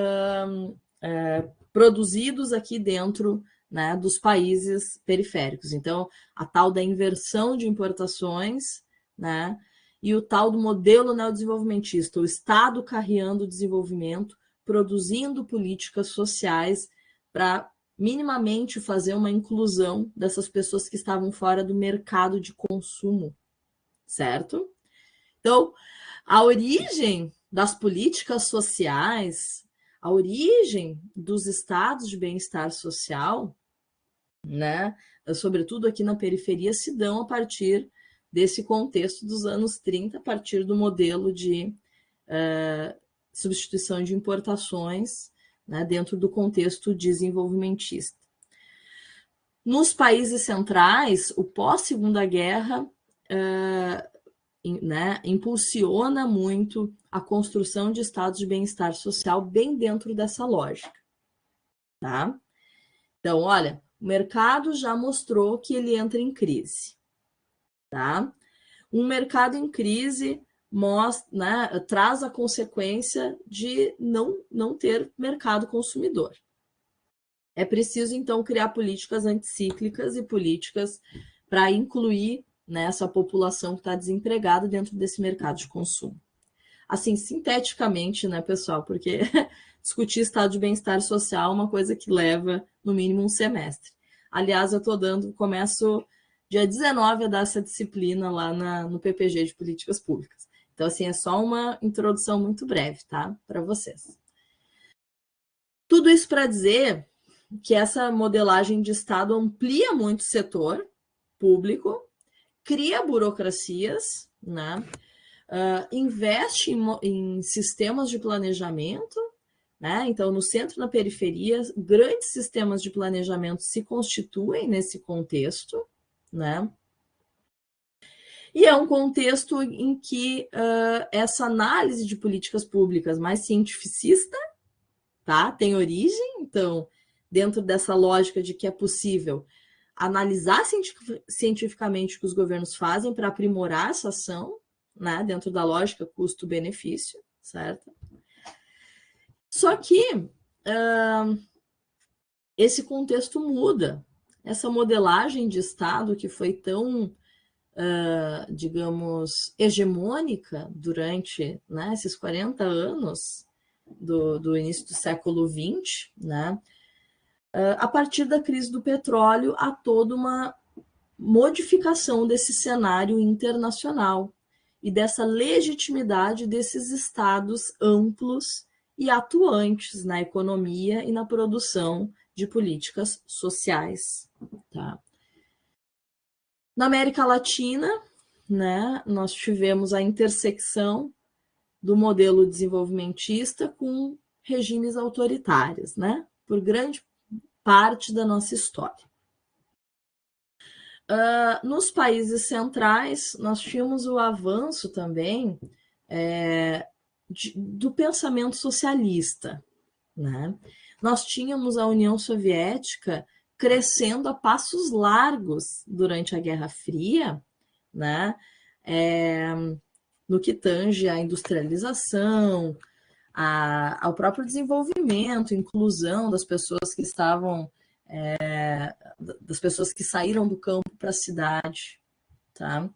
produzidos aqui dentro, né, dos países periféricos. Então, a tal da inversão de importações, né, e o tal do modelo neodesenvolvimentista, o Estado carreando o desenvolvimento, produzindo políticas sociais para minimamente fazer uma inclusão dessas pessoas que estavam fora do mercado de consumo, certo? Então, a origem das políticas sociais, a origem dos estados de bem-estar social, né, sobretudo aqui na periferia, se dão a partir desse contexto dos anos 30, a partir do modelo de substituição de importações, né, dentro do contexto desenvolvimentista. Nos países centrais, o pós-Segunda Guerra né, impulsiona muito a construção de estados de bem-estar social bem dentro dessa lógica. Tá? Então, olha, o mercado já mostrou que ele entra em crise. Tá? Um mercado em crise mostra, né, traz a consequência de não ter mercado consumidor. É preciso, então, criar políticas anticíclicas e políticas para incluir, né, essa população que está desempregada dentro desse mercado de consumo. Assim, sinteticamente, né, pessoal, porque discutir estado de bem-estar social é uma coisa que leva, no mínimo, um semestre. Aliás, eu estou começo dia 19 a dar essa disciplina lá no PPG de Políticas Públicas. Então, assim, é só uma introdução muito breve, tá, para vocês. Tudo isso para dizer que essa modelagem de Estado amplia muito o setor público, cria burocracias, né? Investe em sistemas de planejamento, né? Então, no centro e na periferia, grandes sistemas de planejamento se constituem nesse contexto, né? E é um contexto em que essa análise de políticas públicas mais cientificista, tá, tem origem. Então, dentro dessa lógica de que é possível analisar cientificamente o que os governos fazem para aprimorar essa ação, né, dentro da lógica custo-benefício, certo? Só que esse contexto muda. Essa modelagem de Estado que foi tão, digamos, hegemônica durante, né, esses 40 anos do início do século XX, né, a partir da crise do petróleo, há toda uma modificação desse cenário internacional e dessa legitimidade desses estados amplos e atuantes na economia e na produção de políticas sociais. Tá? Na América Latina, né, nós tivemos a intersecção do modelo desenvolvimentista com regimes autoritários, né, por grande parte da nossa história. Nos países centrais, nós tínhamos o avanço também do pensamento socialista. Né? Nós tínhamos a União Soviética crescendo a passos largos durante a Guerra Fria, né? No que tange à industrialização, ao próprio desenvolvimento, inclusão das pessoas que estavam, das pessoas que saíram do campo para a cidade, tá?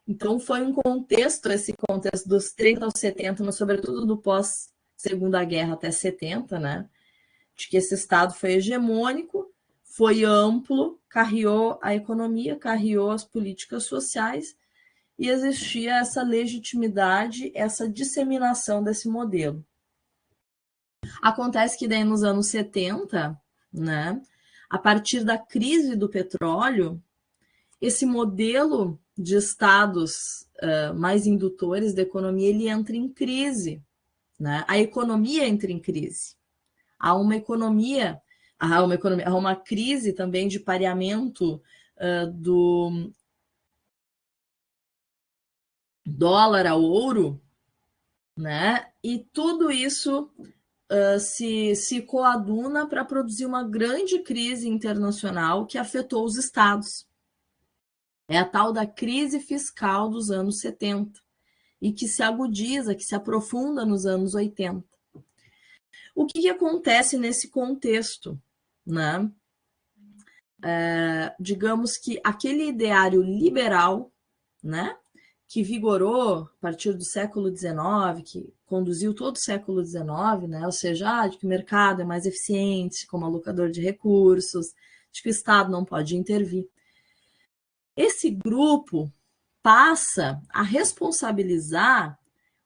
Então foi um contexto, esse contexto dos 30 aos 70, mas sobretudo do pós-Segunda Guerra até 70, né? De que esse Estado foi hegemônico, foi amplo, carreou a economia, carreou as políticas sociais, e existia essa legitimidade, essa disseminação desse modelo. Acontece que daí nos anos 70, né, a partir da crise do petróleo, esse modelo de estados mais indutores da economia, ele entra em crise. Né? A economia entra em crise. Há uma crise também de pareamento do dólar ao ouro, né? E tudo isso se coaduna para produzir uma grande crise internacional que afetou os estados. É a tal da crise fiscal dos anos 70 e que se agudiza, que se aprofunda nos anos 80. O que acontece nesse contexto? Né? Digamos que aquele ideário liberal, né, que vigorou a partir do século XIX, que conduziu todo o século XIX, né, ou seja, de que o mercado é mais eficiente como alocador de recursos, de que o Estado não pode intervir. Esse grupo passa a responsabilizar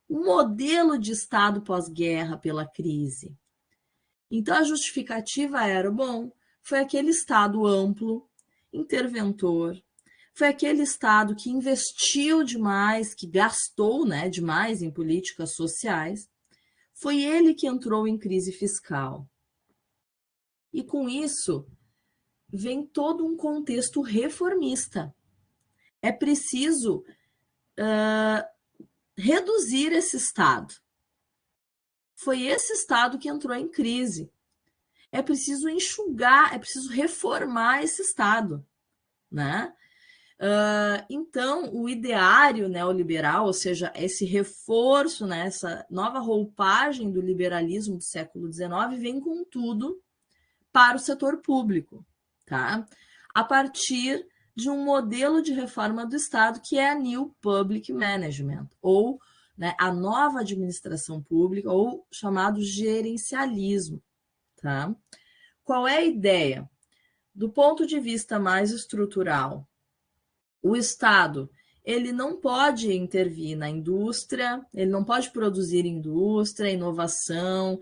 o modelo de Estado pós-guerra pela crise. Então, a justificativa era, bom, foi aquele Estado amplo, interventor, foi aquele Estado que investiu demais, que gastou, né, demais em políticas sociais, foi ele que entrou em crise fiscal. E com isso, vem todo um contexto reformista. É preciso reduzir esse Estado. Foi esse Estado que entrou em crise. É preciso enxugar, é preciso reformar esse Estado. Né? Então, o ideário neoliberal, ou seja, esse reforço, né, essa nova roupagem do liberalismo do século XIX, vem com tudo para o setor público, tá? A partir de um modelo de reforma do Estado que é a New Public Management, ou né, a nova administração pública, ou chamado gerencialismo. Tá? Qual é a ideia? Do ponto de vista mais estrutural, o Estado ele não pode intervir na indústria, ele não pode produzir indústria, inovação,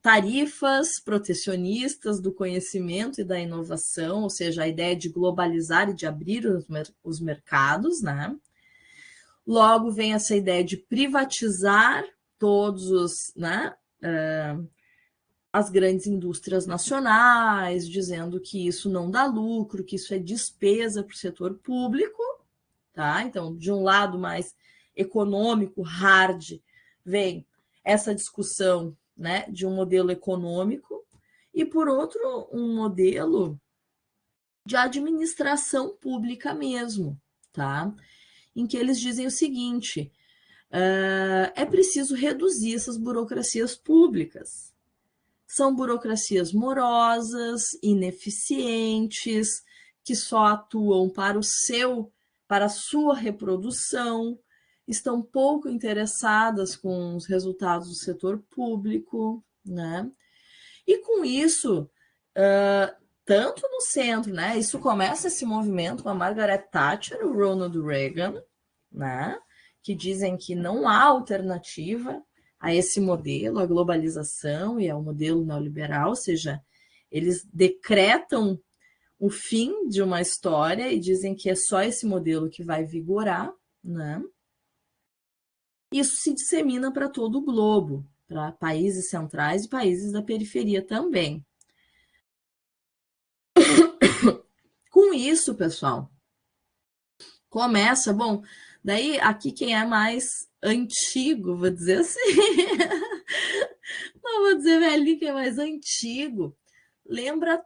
tarifas protecionistas do conhecimento e da inovação, ou seja, a ideia de globalizar e de abrir os mercados, né? Logo vem essa ideia de privatizar todos os, né, as grandes indústrias nacionais, dizendo que isso não dá lucro, que isso é despesa para o setor público, tá? Então, de um lado mais econômico, hard, vem essa discussão, né, de um modelo econômico, e por outro, um modelo de administração pública mesmo, tá? Em que eles dizem o seguinte: é preciso reduzir essas burocracias públicas. São burocracias morosas, ineficientes, que só atuam para a sua reprodução, estão pouco interessadas com os resultados do setor público, né? E com isso, tanto no centro, né? Isso começa esse movimento com a Margaret Thatcher e o Ronald Reagan, né? Que dizem que não há alternativa a esse modelo, a globalização e ao modelo neoliberal, ou seja, eles decretam o fim de uma história e dizem que é só esse modelo que vai vigorar, né? Isso se dissemina para todo o globo, para países centrais e países da periferia também. Com isso, pessoal, começa, bom, daí aqui quem é mais antigo, vou dizer assim, não vou dizer velhinho, quem é mais antigo, lembra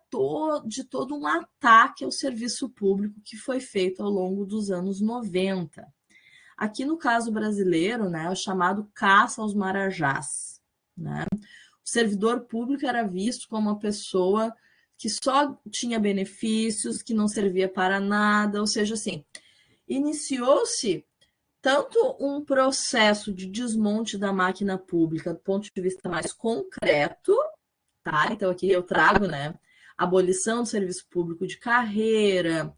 de todo um ataque ao serviço público que foi feito ao longo dos anos 90. Aqui no caso brasileiro, né, é o chamado caça aos marajás, né? O servidor público era visto como uma pessoa que só tinha benefícios, que não servia para nada, ou seja, assim, iniciou-se tanto um processo de desmonte da máquina pública do ponto de vista mais concreto, tá? Então aqui eu trago, né, abolição do serviço público de carreira,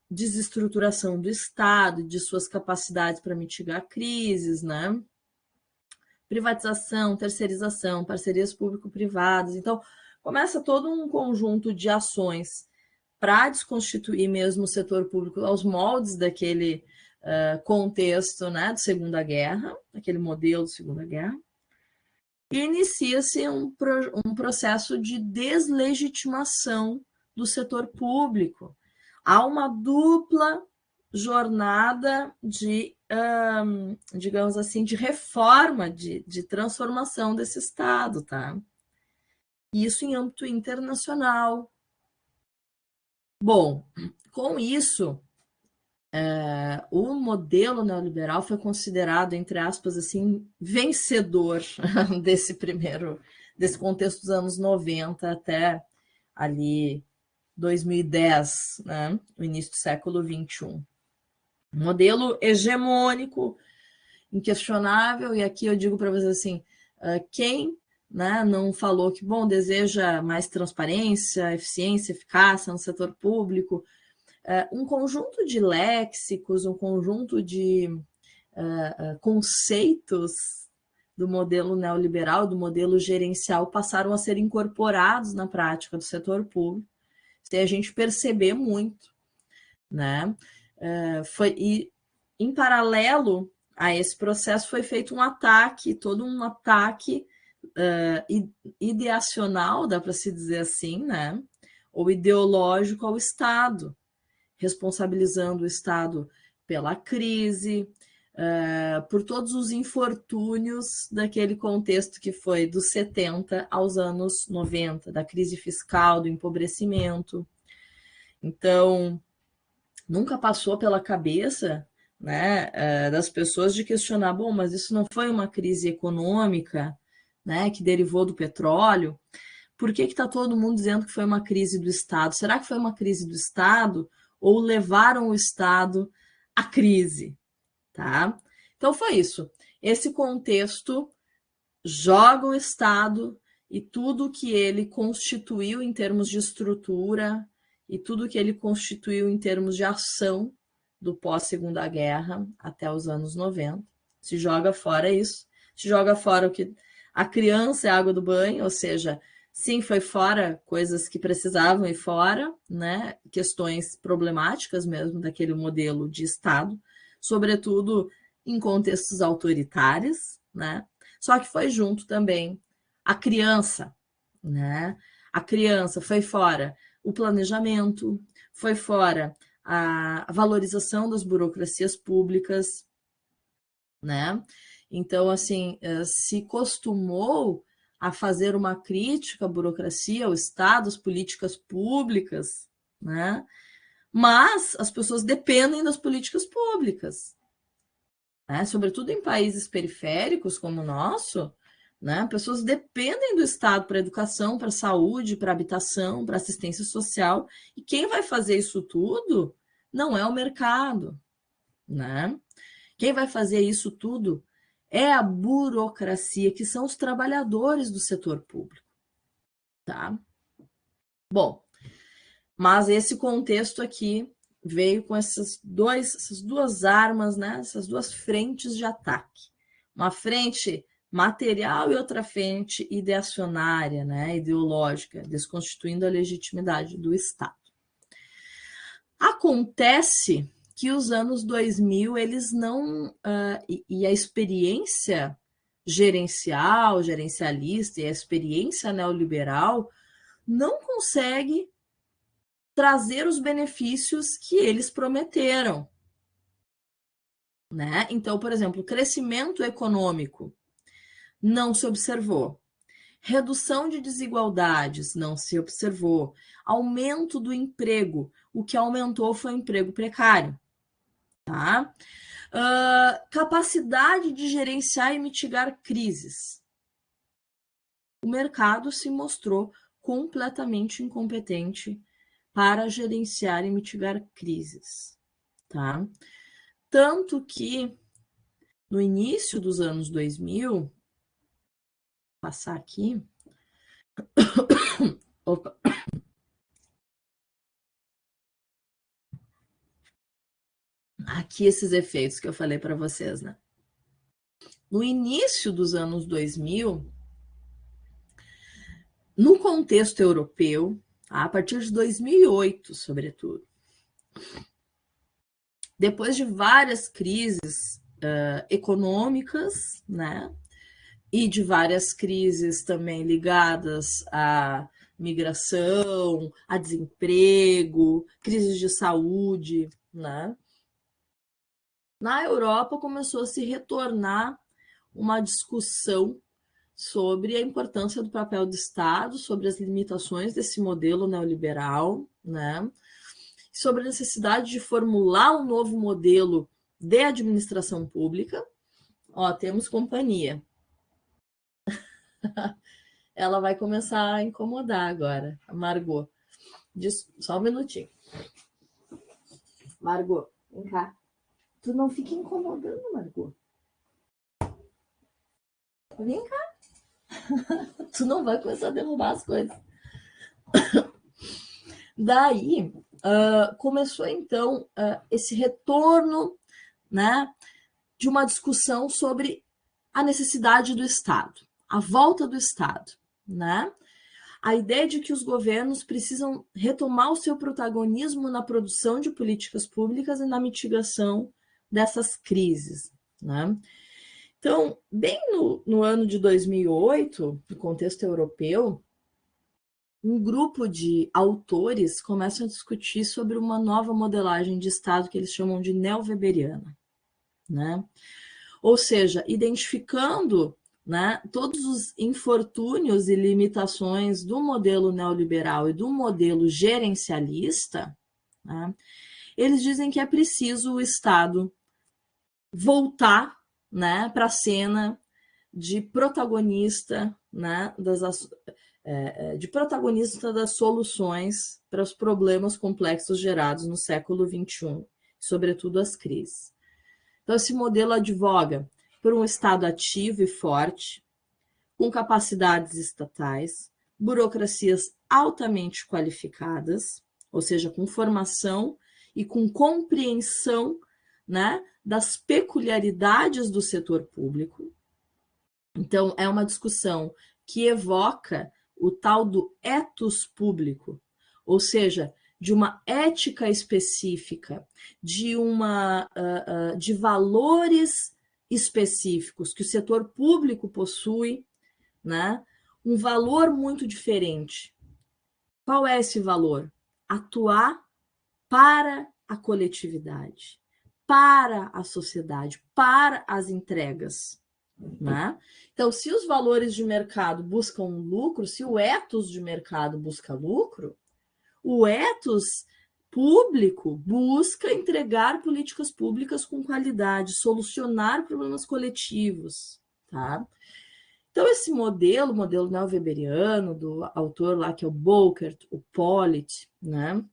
desestruturação do Estado, de suas capacidades para mitigar crises, né? Privatização, terceirização, parcerias público-privadas. Então, começa todo um conjunto de ações para desconstituir mesmo o setor público aos moldes daquele contexto, né, de Segunda Guerra, aquele modelo de Segunda Guerra, e inicia-se um processo de deslegitimação do setor público. Há uma dupla jornada de, digamos assim, de reforma, de transformação desse Estado, tá? Isso em âmbito internacional. Bom, com isso, o modelo neoliberal foi considerado, entre aspas, assim, vencedor desse contexto dos anos 90 até ali 2010, né? O início do século 21. Modelo hegemônico, inquestionável, e aqui eu digo para vocês assim, quem, né, não falou que, bom, deseja mais transparência, eficiência, eficácia no setor público, um conjunto de léxicos, um conjunto de conceitos do modelo neoliberal, do modelo gerencial, passaram a ser incorporados na prática do setor público, sem a gente perceber muito, né? E em paralelo a esse processo foi feito um ataque, todo um ataque ideacional, dá para se dizer assim, né? Ou ideológico ao Estado, responsabilizando o Estado pela crise, por todos os infortúnios daquele contexto que foi dos 70 aos anos 90, da crise fiscal, do empobrecimento. Então, nunca passou pela cabeça, né, das pessoas de questionar, bom, mas isso não foi uma crise econômica, né, que derivou do petróleo? Por que está todo mundo dizendo que foi uma crise do Estado? Será que foi uma crise do Estado ou levaram o Estado à crise? Tá? Então foi isso. Esse contexto joga o Estado e tudo que ele constituiu em termos de estrutura e tudo que ele constituiu em termos de ação do pós-Segunda Guerra até os anos 90. Se joga fora isso. Se joga fora o que a criança é a água do banho, ou seja, sim, foi fora coisas que precisavam ir fora, né? Questões problemáticas mesmo daquele modelo de Estado, sobretudo em contextos autoritários, né? Só que foi junto também a criança, né? A criança foi fora o planejamento, foi fora a valorização das burocracias públicas, né? Então, assim, se costumou a fazer uma crítica à burocracia, ao Estado, às políticas públicas, né? Mas as pessoas dependem das políticas públicas, né? Sobretudo em países periféricos como o nosso, né? Pessoas dependem do Estado para educação, para saúde, para habitação, para assistência social, e quem vai fazer isso tudo não é o mercado, né? Quem vai fazer isso tudo é a burocracia, que são os trabalhadores do setor público, tá? Bom, mas esse contexto aqui veio com essas duas armas, né? Essas duas frentes de ataque. Uma frente material e outra frente ideacionária, né? Ideológica, desconstituindo a legitimidade do Estado. Acontece que os anos 2000, eles não... e a experiência gerencialista e a experiência neoliberal não consegue trazer os benefícios que eles prometeram, né? Então, por exemplo, crescimento econômico não se observou. Redução de desigualdades não se observou. Aumento do emprego, o que aumentou foi o emprego precário, tá? Capacidade de gerenciar e mitigar crises. O mercado se mostrou completamente incompetente para gerenciar e mitigar crises, tá? Tanto que no início dos anos 2000, vou passar aqui. Opa. Aqui esses efeitos que eu falei para vocês, né? No início dos anos 2000, no contexto europeu, a partir de 2008, sobretudo, depois de várias crises econômicas, né? E de várias crises também ligadas à migração, a desemprego, crises de saúde, né? Na Europa começou a se retornar uma discussão sobre a importância do papel do Estado, sobre as limitações desse modelo neoliberal, né? Sobre a necessidade de formular um novo modelo de administração pública. Ó, temos companhia. Ela vai começar a incomodar agora, a Margot. Só um minutinho. Margot, vem cá. Tu não fica incomodando, Margot. Vem cá. Tu não vai começar a derrubar as coisas. Daí, começou então esse retorno, né, de uma discussão sobre a necessidade do Estado, a volta do Estado, né? A ideia de que os governos precisam retomar o seu protagonismo na produção de políticas públicas e na mitigação dessas crises, né? Então, bem no ano de 2008, no contexto europeu, um grupo de autores começam a discutir sobre uma nova modelagem de Estado que eles chamam de neo-weberiana, né? Ou seja, identificando, né, todos os infortúnios e limitações do modelo neoliberal e do modelo gerencialista, né, eles dizem que é preciso o Estado voltar, né, para a cena de protagonista, né, de protagonista das soluções para os problemas complexos gerados no século XXI, sobretudo as crises. Então, esse modelo advoga por um Estado ativo e forte, com capacidades estatais, burocracias altamente qualificadas, ou seja, com formação e com compreensão, né, das peculiaridades do setor público. Então, é uma discussão que evoca o tal do ethos público, ou seja, de uma ética específica, de valores específicos que o setor público possui, né? Um valor muito diferente. Qual é esse valor? Atuar para a coletividade, para a sociedade, para as entregas. Né? Então, se os valores de mercado buscam lucro, se o ethos de mercado busca lucro, o ethos público busca entregar políticas públicas com qualidade, solucionar problemas coletivos. Tá? Então, esse modelo neo-weberiano, do autor lá que é o Bockert, o Pollitt, né?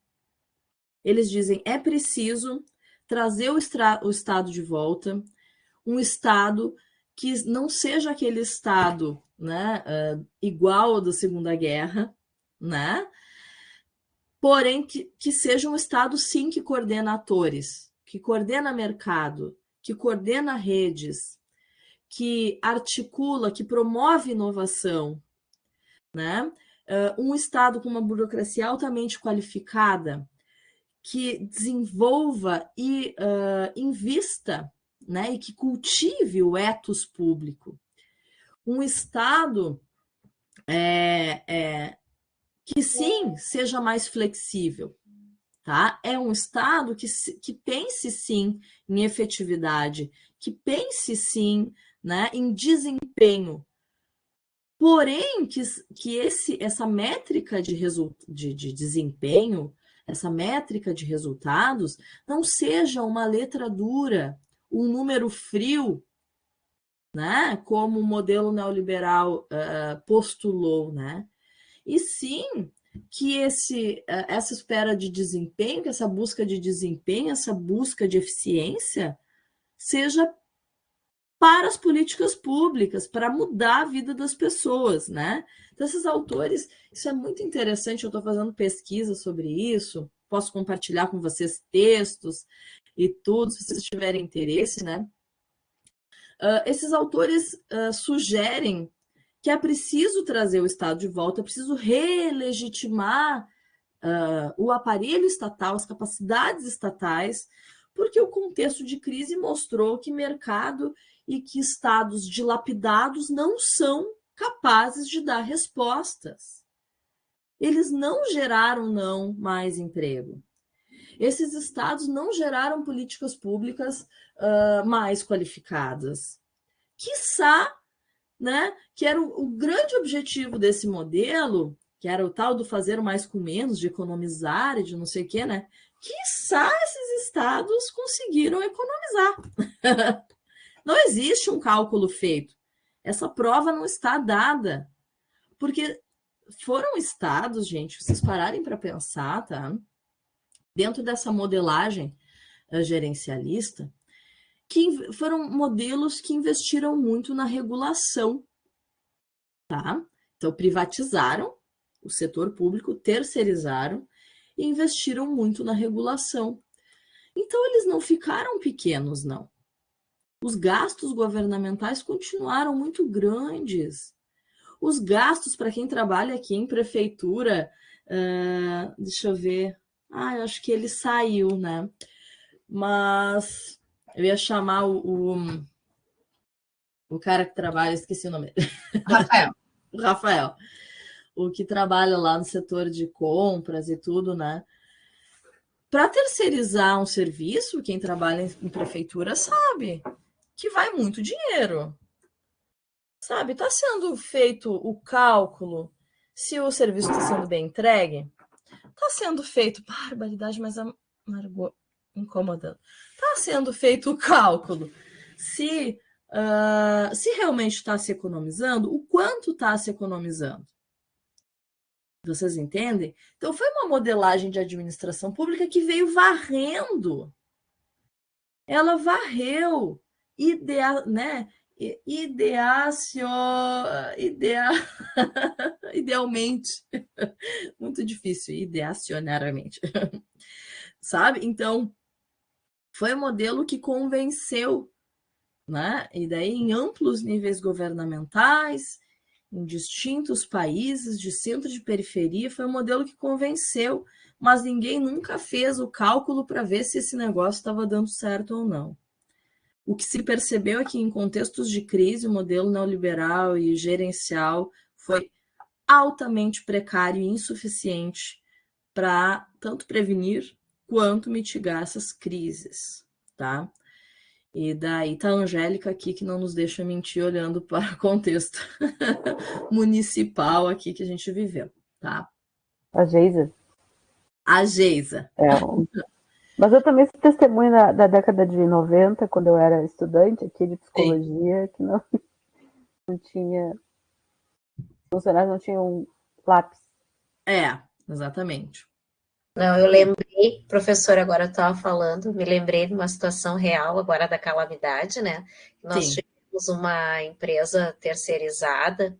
Eles dizem é preciso trazer o Estado de volta, um Estado que não seja aquele Estado, né, igual ao da Segunda Guerra, né? Porém, que seja um Estado, sim, que coordena atores, que coordena mercado, que coordena redes, que articula, que promove inovação, né? Um Estado com uma burocracia altamente qualificada, que desenvolva e invista, né, e que cultive o ethos público. Um Estado que, sim, seja mais flexível. Tá? É um Estado que pense, sim, em efetividade, que pense, sim, né, em desempenho. Porém, que essa métrica de desempenho, essa métrica de resultados, não seja uma letra dura, um número frio, né, como o modelo neoliberal postulou, né? E sim que essa espera de desempenho, que essa busca de desempenho, essa busca de eficiência, seja para as políticas públicas, para mudar a vida das pessoas, né? Então, esses autores, isso é muito interessante, eu estou fazendo pesquisa sobre isso, posso compartilhar com vocês textos e tudo, se vocês tiverem interesse, né? Esses autores sugerem que é preciso trazer o Estado de volta, é preciso relegitimar o aparelho estatal, as capacidades estatais, porque o contexto de crise mostrou que mercado e que estados dilapidados não são capazes de dar respostas. Eles não geraram mais emprego. Esses estados não geraram políticas públicas mais qualificadas. Quiçá, né, que era o grande objetivo desse modelo, que era o tal do fazer mais com menos, de economizar e de não sei o quê, né? Quiçá esses estados conseguiram economizar. Não existe um cálculo feito. Essa prova não está dada. Porque foram estados, gente, vocês pararem para pensar, tá? Dentro dessa modelagem gerencialista, que foram modelos que investiram muito na regulação, tá? Então, privatizaram o setor público, terceirizaram e investiram muito na regulação. Então, eles não ficaram pequenos, não. Os gastos governamentais continuaram muito grandes. Os gastos para quem trabalha aqui em prefeitura, deixa eu ver. Eu acho que ele saiu, né? Mas eu ia chamar o cara que trabalha, esqueci o nome. Rafael. O Rafael. O que trabalha lá no setor de compras e tudo, né? Para terceirizar um serviço, quem trabalha em prefeitura sabe que vai muito dinheiro. Sabe, está sendo feito o cálculo se o serviço está sendo bem entregue? Está sendo feito, barbaridade, mas a Margot incomodando. Está sendo feito o cálculo se realmente está se economizando, o quanto está se economizando. Vocês entendem? Então, foi uma modelagem de administração pública que veio varrendo. Ela varreu, né? Idealmente. Muito difícil, ideacionariamente. Sabe? Então, foi um modelo que convenceu, né? E daí, em amplos níveis governamentais, em distintos países, de centro de periferia, foi um modelo que convenceu, mas ninguém nunca fez o cálculo para ver se esse negócio estava dando certo ou não. O que se percebeu é que, em contextos de crise, o modelo neoliberal e gerencial foi altamente precário e insuficiente para tanto prevenir quanto mitigar essas crises, tá? E daí tá a Angélica aqui, que não nos deixa mentir, olhando para o contexto municipal aqui que a gente viveu, tá? A Geisa. A Geisa. Mas eu também sou testemunha da década de 90, quando eu era estudante aqui de psicologia, sim, que não tinha... funcionários não tinham lápis. Exatamente. Não, eu lembrei, professor, agora eu estava falando, me lembrei de uma situação real agora da calamidade, né? Nós tivemos uma empresa terceirizada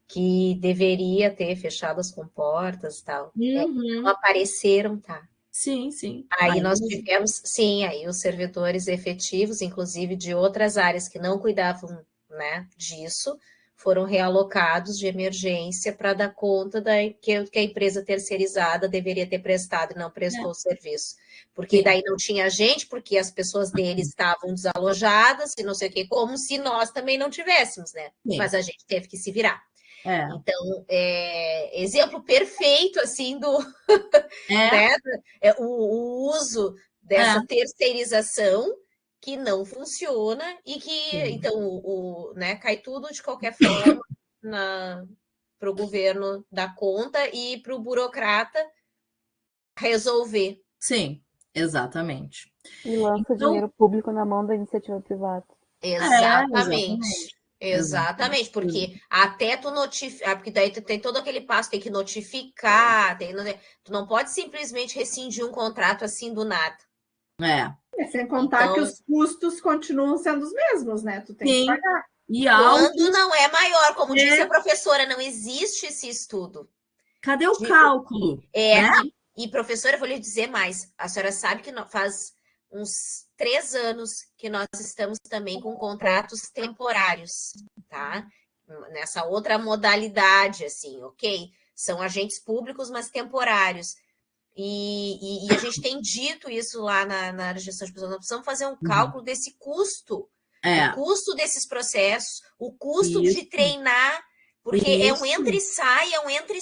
que deveria ter fechado as comportas e tal. Não apareceram, tá? Sim, sim. Aí nós tivemos, sim, aí os servidores efetivos, inclusive de outras áreas que não cuidavam, né, disso, foram realocados de emergência para dar conta que a empresa terceirizada deveria ter prestado e não prestou o serviço. Porque daí não tinha gente, porque as pessoas deles estavam desalojadas e não sei o quê, como se nós também não tivéssemos, né? Sim. Mas a gente teve que se virar. Então, exemplo perfeito, assim, do né? O uso dessa terceirização que não funciona e que, então, né, cai tudo de qualquer forma para o governo dar conta e para o burocrata resolver. Sim, exatamente. E lança dinheiro público na mão da iniciativa privada. Exatamente, porque até tu notificar, porque daí tu tem todo aquele passo, tem que notificar, tu não pode simplesmente rescindir um contrato assim do nada. Sem contar que os custos continuam sendo os mesmos, né? Tu tem que pagar. E quando não é maior, como disse a professora, não existe esse estudo. Cadê o cálculo? E professora, eu vou lhe dizer mais, a senhora sabe que faz uns 3 anos que nós estamos também com contratos temporários, tá? Nessa outra modalidade, assim, ok? São agentes públicos, mas temporários. E a gente tem dito isso lá na gestão de pessoas. Nós precisamos fazer um cálculo desse custo, o custo desses processos, o custo de treinar, porque é um entra e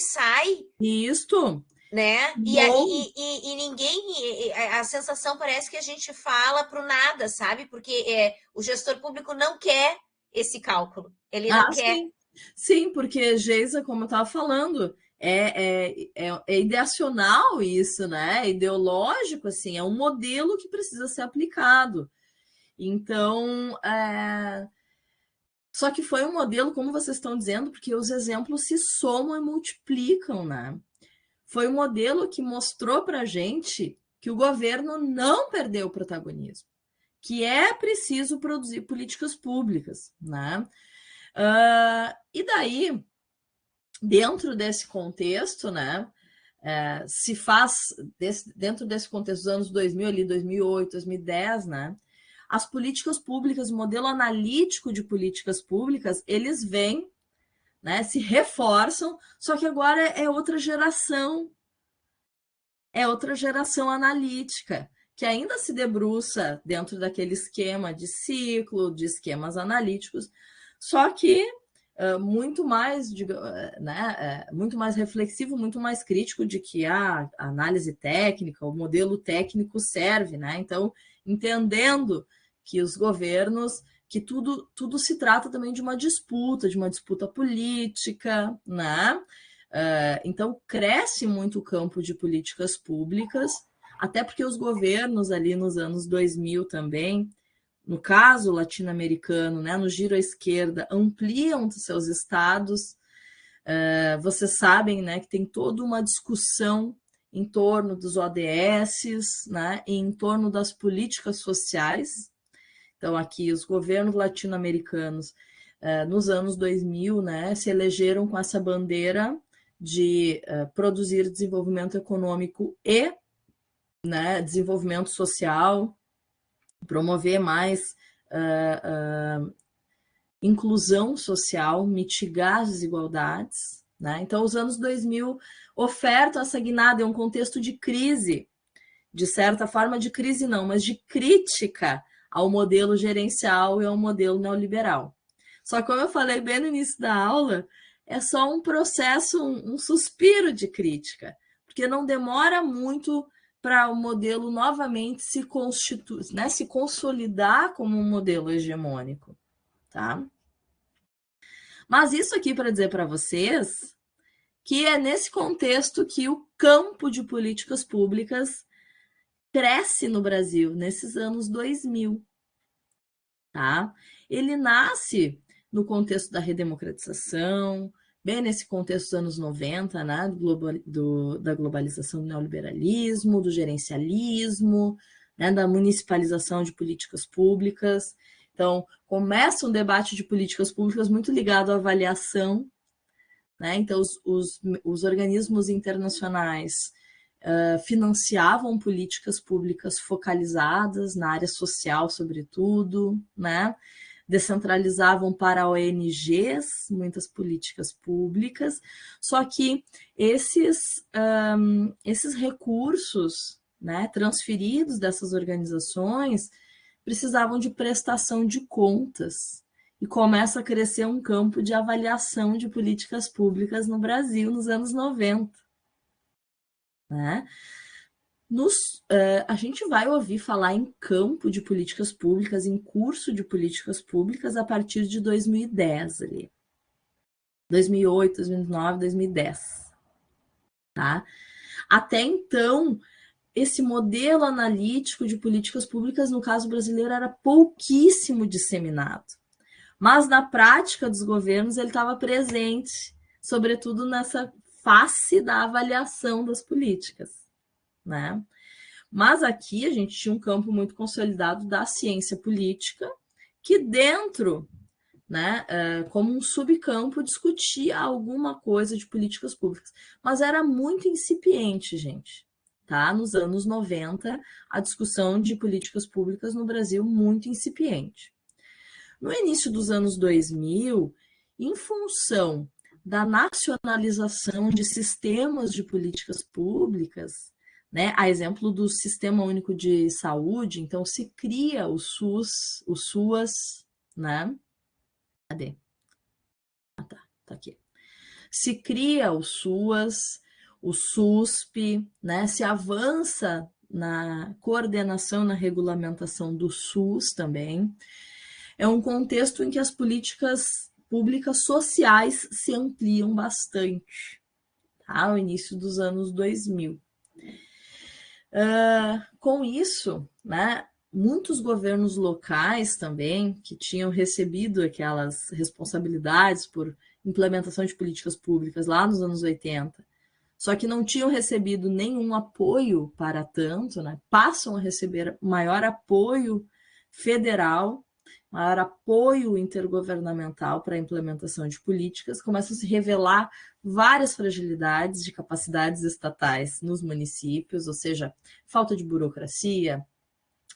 sai. Isso. Né? E ninguém, a sensação parece que a gente fala para o nada, sabe? Porque o gestor público não quer esse cálculo, ele não quer. Sim, porque, Geisa, como eu estava falando, é ideacional isso, né? É ideológico, assim, é um modelo que precisa ser aplicado. Então, só que foi um modelo, como vocês estão dizendo, porque os exemplos se somam e multiplicam, né? Foi um modelo que mostrou para a gente que o governo não perdeu o protagonismo, que é preciso produzir políticas públicas, né? E daí, dentro desse contexto, né, se faz, dentro desse contexto dos anos 2000, ali, 2008, 2010, né, as políticas públicas, o modelo analítico de políticas públicas, eles vêm, né, se reforçam, só que agora é outra geração analítica, que ainda se debruça dentro daquele esquema de ciclo, de esquemas analíticos, só que muito mais, né, muito mais reflexivo, muito mais crítico de que a análise técnica, o modelo técnico serve, né? Então, entendendo que os governos, que tudo se trata também de uma disputa política, né? Então, cresce muito o campo de políticas públicas, até porque os governos ali nos anos 2000 também, no caso latino-americano, né, no giro à esquerda, ampliam seus estados. Vocês sabem, né, que tem toda uma discussão em torno dos ODS, né, e em torno das políticas sociais. Então, aqui, os governos latino-americanos, nos anos 2000, né, se elegeram com essa bandeira de produzir desenvolvimento econômico e, né, desenvolvimento social, promover mais inclusão social, mitigar as desigualdades, né? Então, os anos 2000 ofertam essa guinada, é um contexto de crise, de certa forma de crise não, mas de crítica ao modelo gerencial e ao modelo neoliberal. Só que, como eu falei bem no início da aula, é só um processo, um suspiro de crítica, porque não demora muito para o modelo novamente se constituir, né, se consolidar como um modelo hegemônico, tá? Mas isso aqui para dizer para vocês que é nesse contexto que o campo de políticas públicas cresce no Brasil, nesses anos 2000, tá? Ele nasce no contexto da redemocratização, bem nesse contexto dos anos 90, né, da globalização do neoliberalismo, do gerencialismo, né, da municipalização de políticas públicas. Então, começa um debate de políticas públicas muito ligado à avaliação, né? Então, os organismos internacionais financiavam políticas públicas focalizadas na área social, sobretudo, né? Descentralizavam para ONGs muitas políticas públicas, só que esses recursos, né, transferidos dessas organizações precisavam de prestação de contas, e começa a crescer um campo de avaliação de políticas públicas no Brasil nos anos 90. Né? A gente vai ouvir falar em campo de políticas públicas, em curso de políticas públicas, a partir de 2010, ali. 2008, 2009, 2010. Tá? Até então, esse modelo analítico de políticas públicas, no caso brasileiro, era pouquíssimo disseminado. Mas, na prática dos governos, ele estava presente, sobretudo nessa face da avaliação das políticas, né? Mas aqui a gente tinha um campo muito consolidado da ciência política, que dentro, né, como um subcampo, discutia alguma coisa de políticas públicas. Mas era muito incipiente, gente. Tá? Nos anos 90, a discussão de políticas públicas no Brasil muito incipiente. No início dos anos 2000, em função da nacionalização de sistemas de políticas públicas, né, a exemplo do Sistema Único de Saúde, então se cria o SUAS, né? Cadê? Ah, tá aqui. Se cria o SUAS, o SUSP, né? Se avança na coordenação, na regulamentação do SUS também. É um contexto em que as políticas públicas sociais se ampliam bastante, tá? Ao início dos anos 2000. Com isso, né, muitos governos locais também, que tinham recebido aquelas responsabilidades por implementação de políticas públicas lá nos anos 80, só que não tinham recebido nenhum apoio para tanto, né, passam a receber maior apoio federal, maior apoio intergovernamental para a implementação de políticas, começam a se revelar várias fragilidades de capacidades estatais nos municípios, ou seja, falta de burocracia,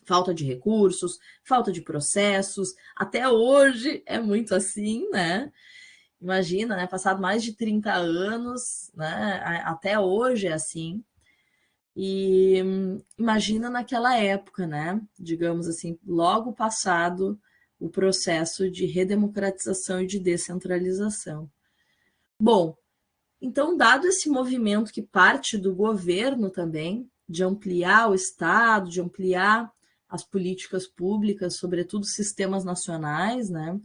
falta de recursos, falta de processos. Até hoje é muito assim, né? Imagina, né? Passado mais de 30 anos, né? Até hoje é assim. E imagina naquela época, né? Digamos assim, logo passado o processo de redemocratização e de descentralização. Bom, então, dado esse movimento que parte do governo também, de ampliar o Estado, de ampliar as políticas públicas, sobretudo sistemas nacionais, né?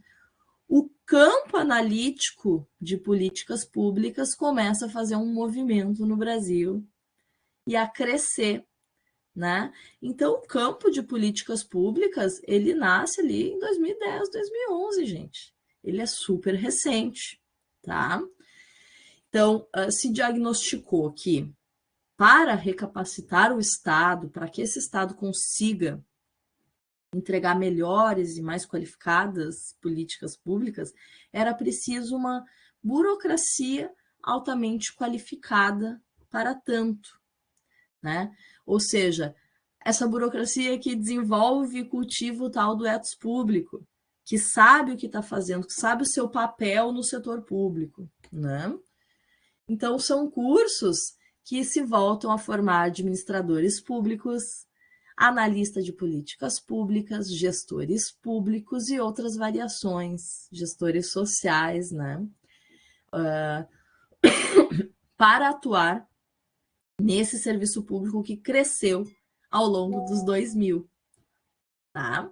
O campo analítico de políticas públicas começa a fazer um movimento no Brasil e a crescer, né? Então, o campo de políticas públicas, ele nasce ali em 2010, 2011, gente. Ele é super recente, tá? Então, se diagnosticou que para recapacitar o Estado, para que esse Estado consiga entregar melhores e mais qualificadas políticas públicas, era preciso uma burocracia altamente qualificada para tanto, né? Ou seja, essa burocracia que desenvolve e cultiva o tal do ethos público, que sabe o que está fazendo, que sabe o seu papel no setor público, né? Então, são cursos que se voltam a formar administradores públicos, analista de políticas públicas, gestores públicos e outras variações, gestores sociais, né? Para atuar nesse serviço público que cresceu ao longo dos 2000, tá?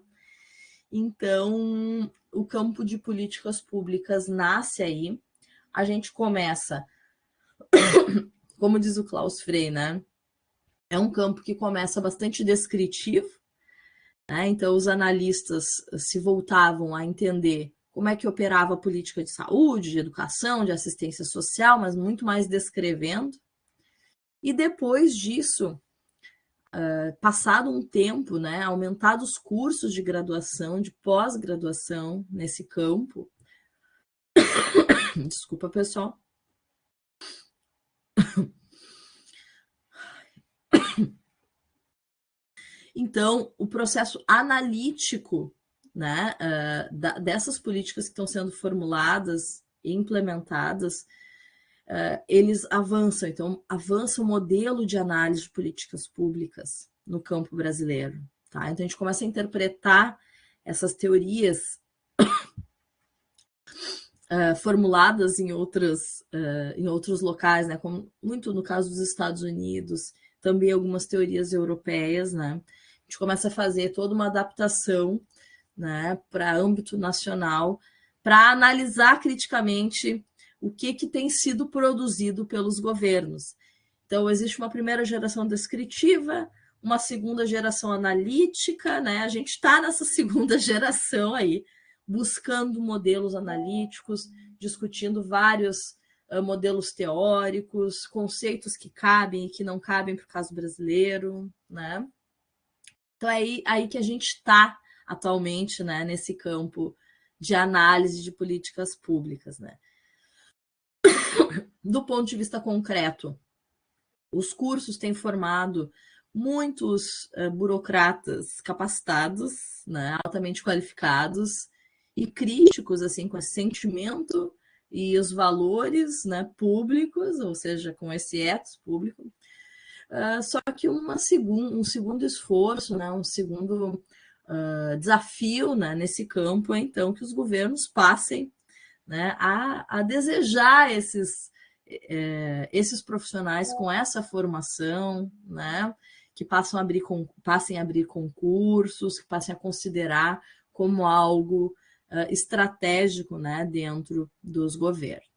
Então, o campo de políticas públicas nasce aí. A gente começa, como diz o Klaus Frey, né? É um campo que começa bastante descritivo, né? Então, os analistas se voltavam a entender como é que operava a política de saúde, de educação, de assistência social, mas muito mais descrevendo. E depois disso, passado um tempo, né, aumentados os cursos de graduação, de pós-graduação nesse campo. Desculpa, pessoal. Então, o processo analítico, né, dessas políticas que estão sendo formuladas e implementadas, eles avançam. Então, avança o modelo de análise de políticas públicas no campo brasileiro. Tá? Então, a gente começa a interpretar essas teorias formuladas em outros locais, né? Como muito no caso dos Estados Unidos, também algumas teorias europeias, né? A gente começa a fazer toda uma adaptação, né, para âmbito nacional, para analisar criticamente o que tem sido produzido pelos governos. Então, existe uma primeira geração descritiva, uma segunda geração analítica, né? A gente está nessa segunda geração aí, buscando modelos analíticos, discutindo vários modelos teóricos, conceitos que cabem e que não cabem para o caso brasileiro, né? Então, é aí que a gente está atualmente, né, nesse campo de análise de políticas públicas, né? Do ponto de vista concreto, os cursos têm formado muitos burocratas capacitados, né, altamente qualificados e críticos, assim, com esse sentimento e os valores, né, públicos, ou seja, com esse ethos público. Só que um segundo esforço, né, um segundo desafio, né, nesse campo é, então, que os governos passem, né, a desejar esses profissionais com essa formação, né, que passem a abrir concursos, que passem a considerar como algo estratégico, né, dentro dos governos.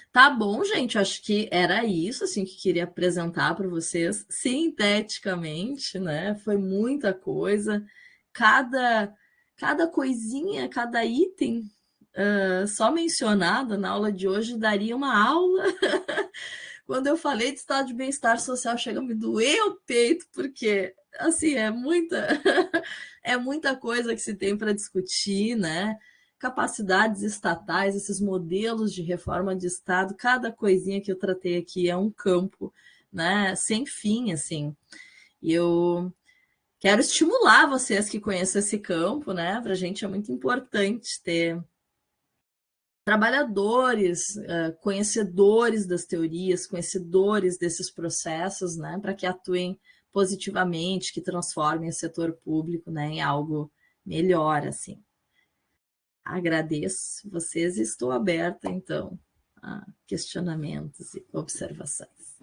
Tá bom, gente, acho que era isso assim que queria apresentar para vocês sinteticamente, né? Foi muita coisa, cada coisinha, cada item só mencionado na aula de hoje daria uma aula. Quando eu falei de estado de bem-estar social, chega a me doer o peito, porque assim é muita coisa que se tem para discutir, né? Capacidades estatais, esses modelos de reforma de Estado, cada coisinha que eu tratei aqui é um campo, né, sem fim, assim. E eu quero estimular vocês que conhecem esse campo, né? Para a gente é muito importante ter trabalhadores, conhecedores das teorias, conhecedores desses processos, né, para que atuem positivamente, que transformem o setor público, né, em algo melhor, assim. Agradeço vocês e estou aberta, então, a questionamentos e observações.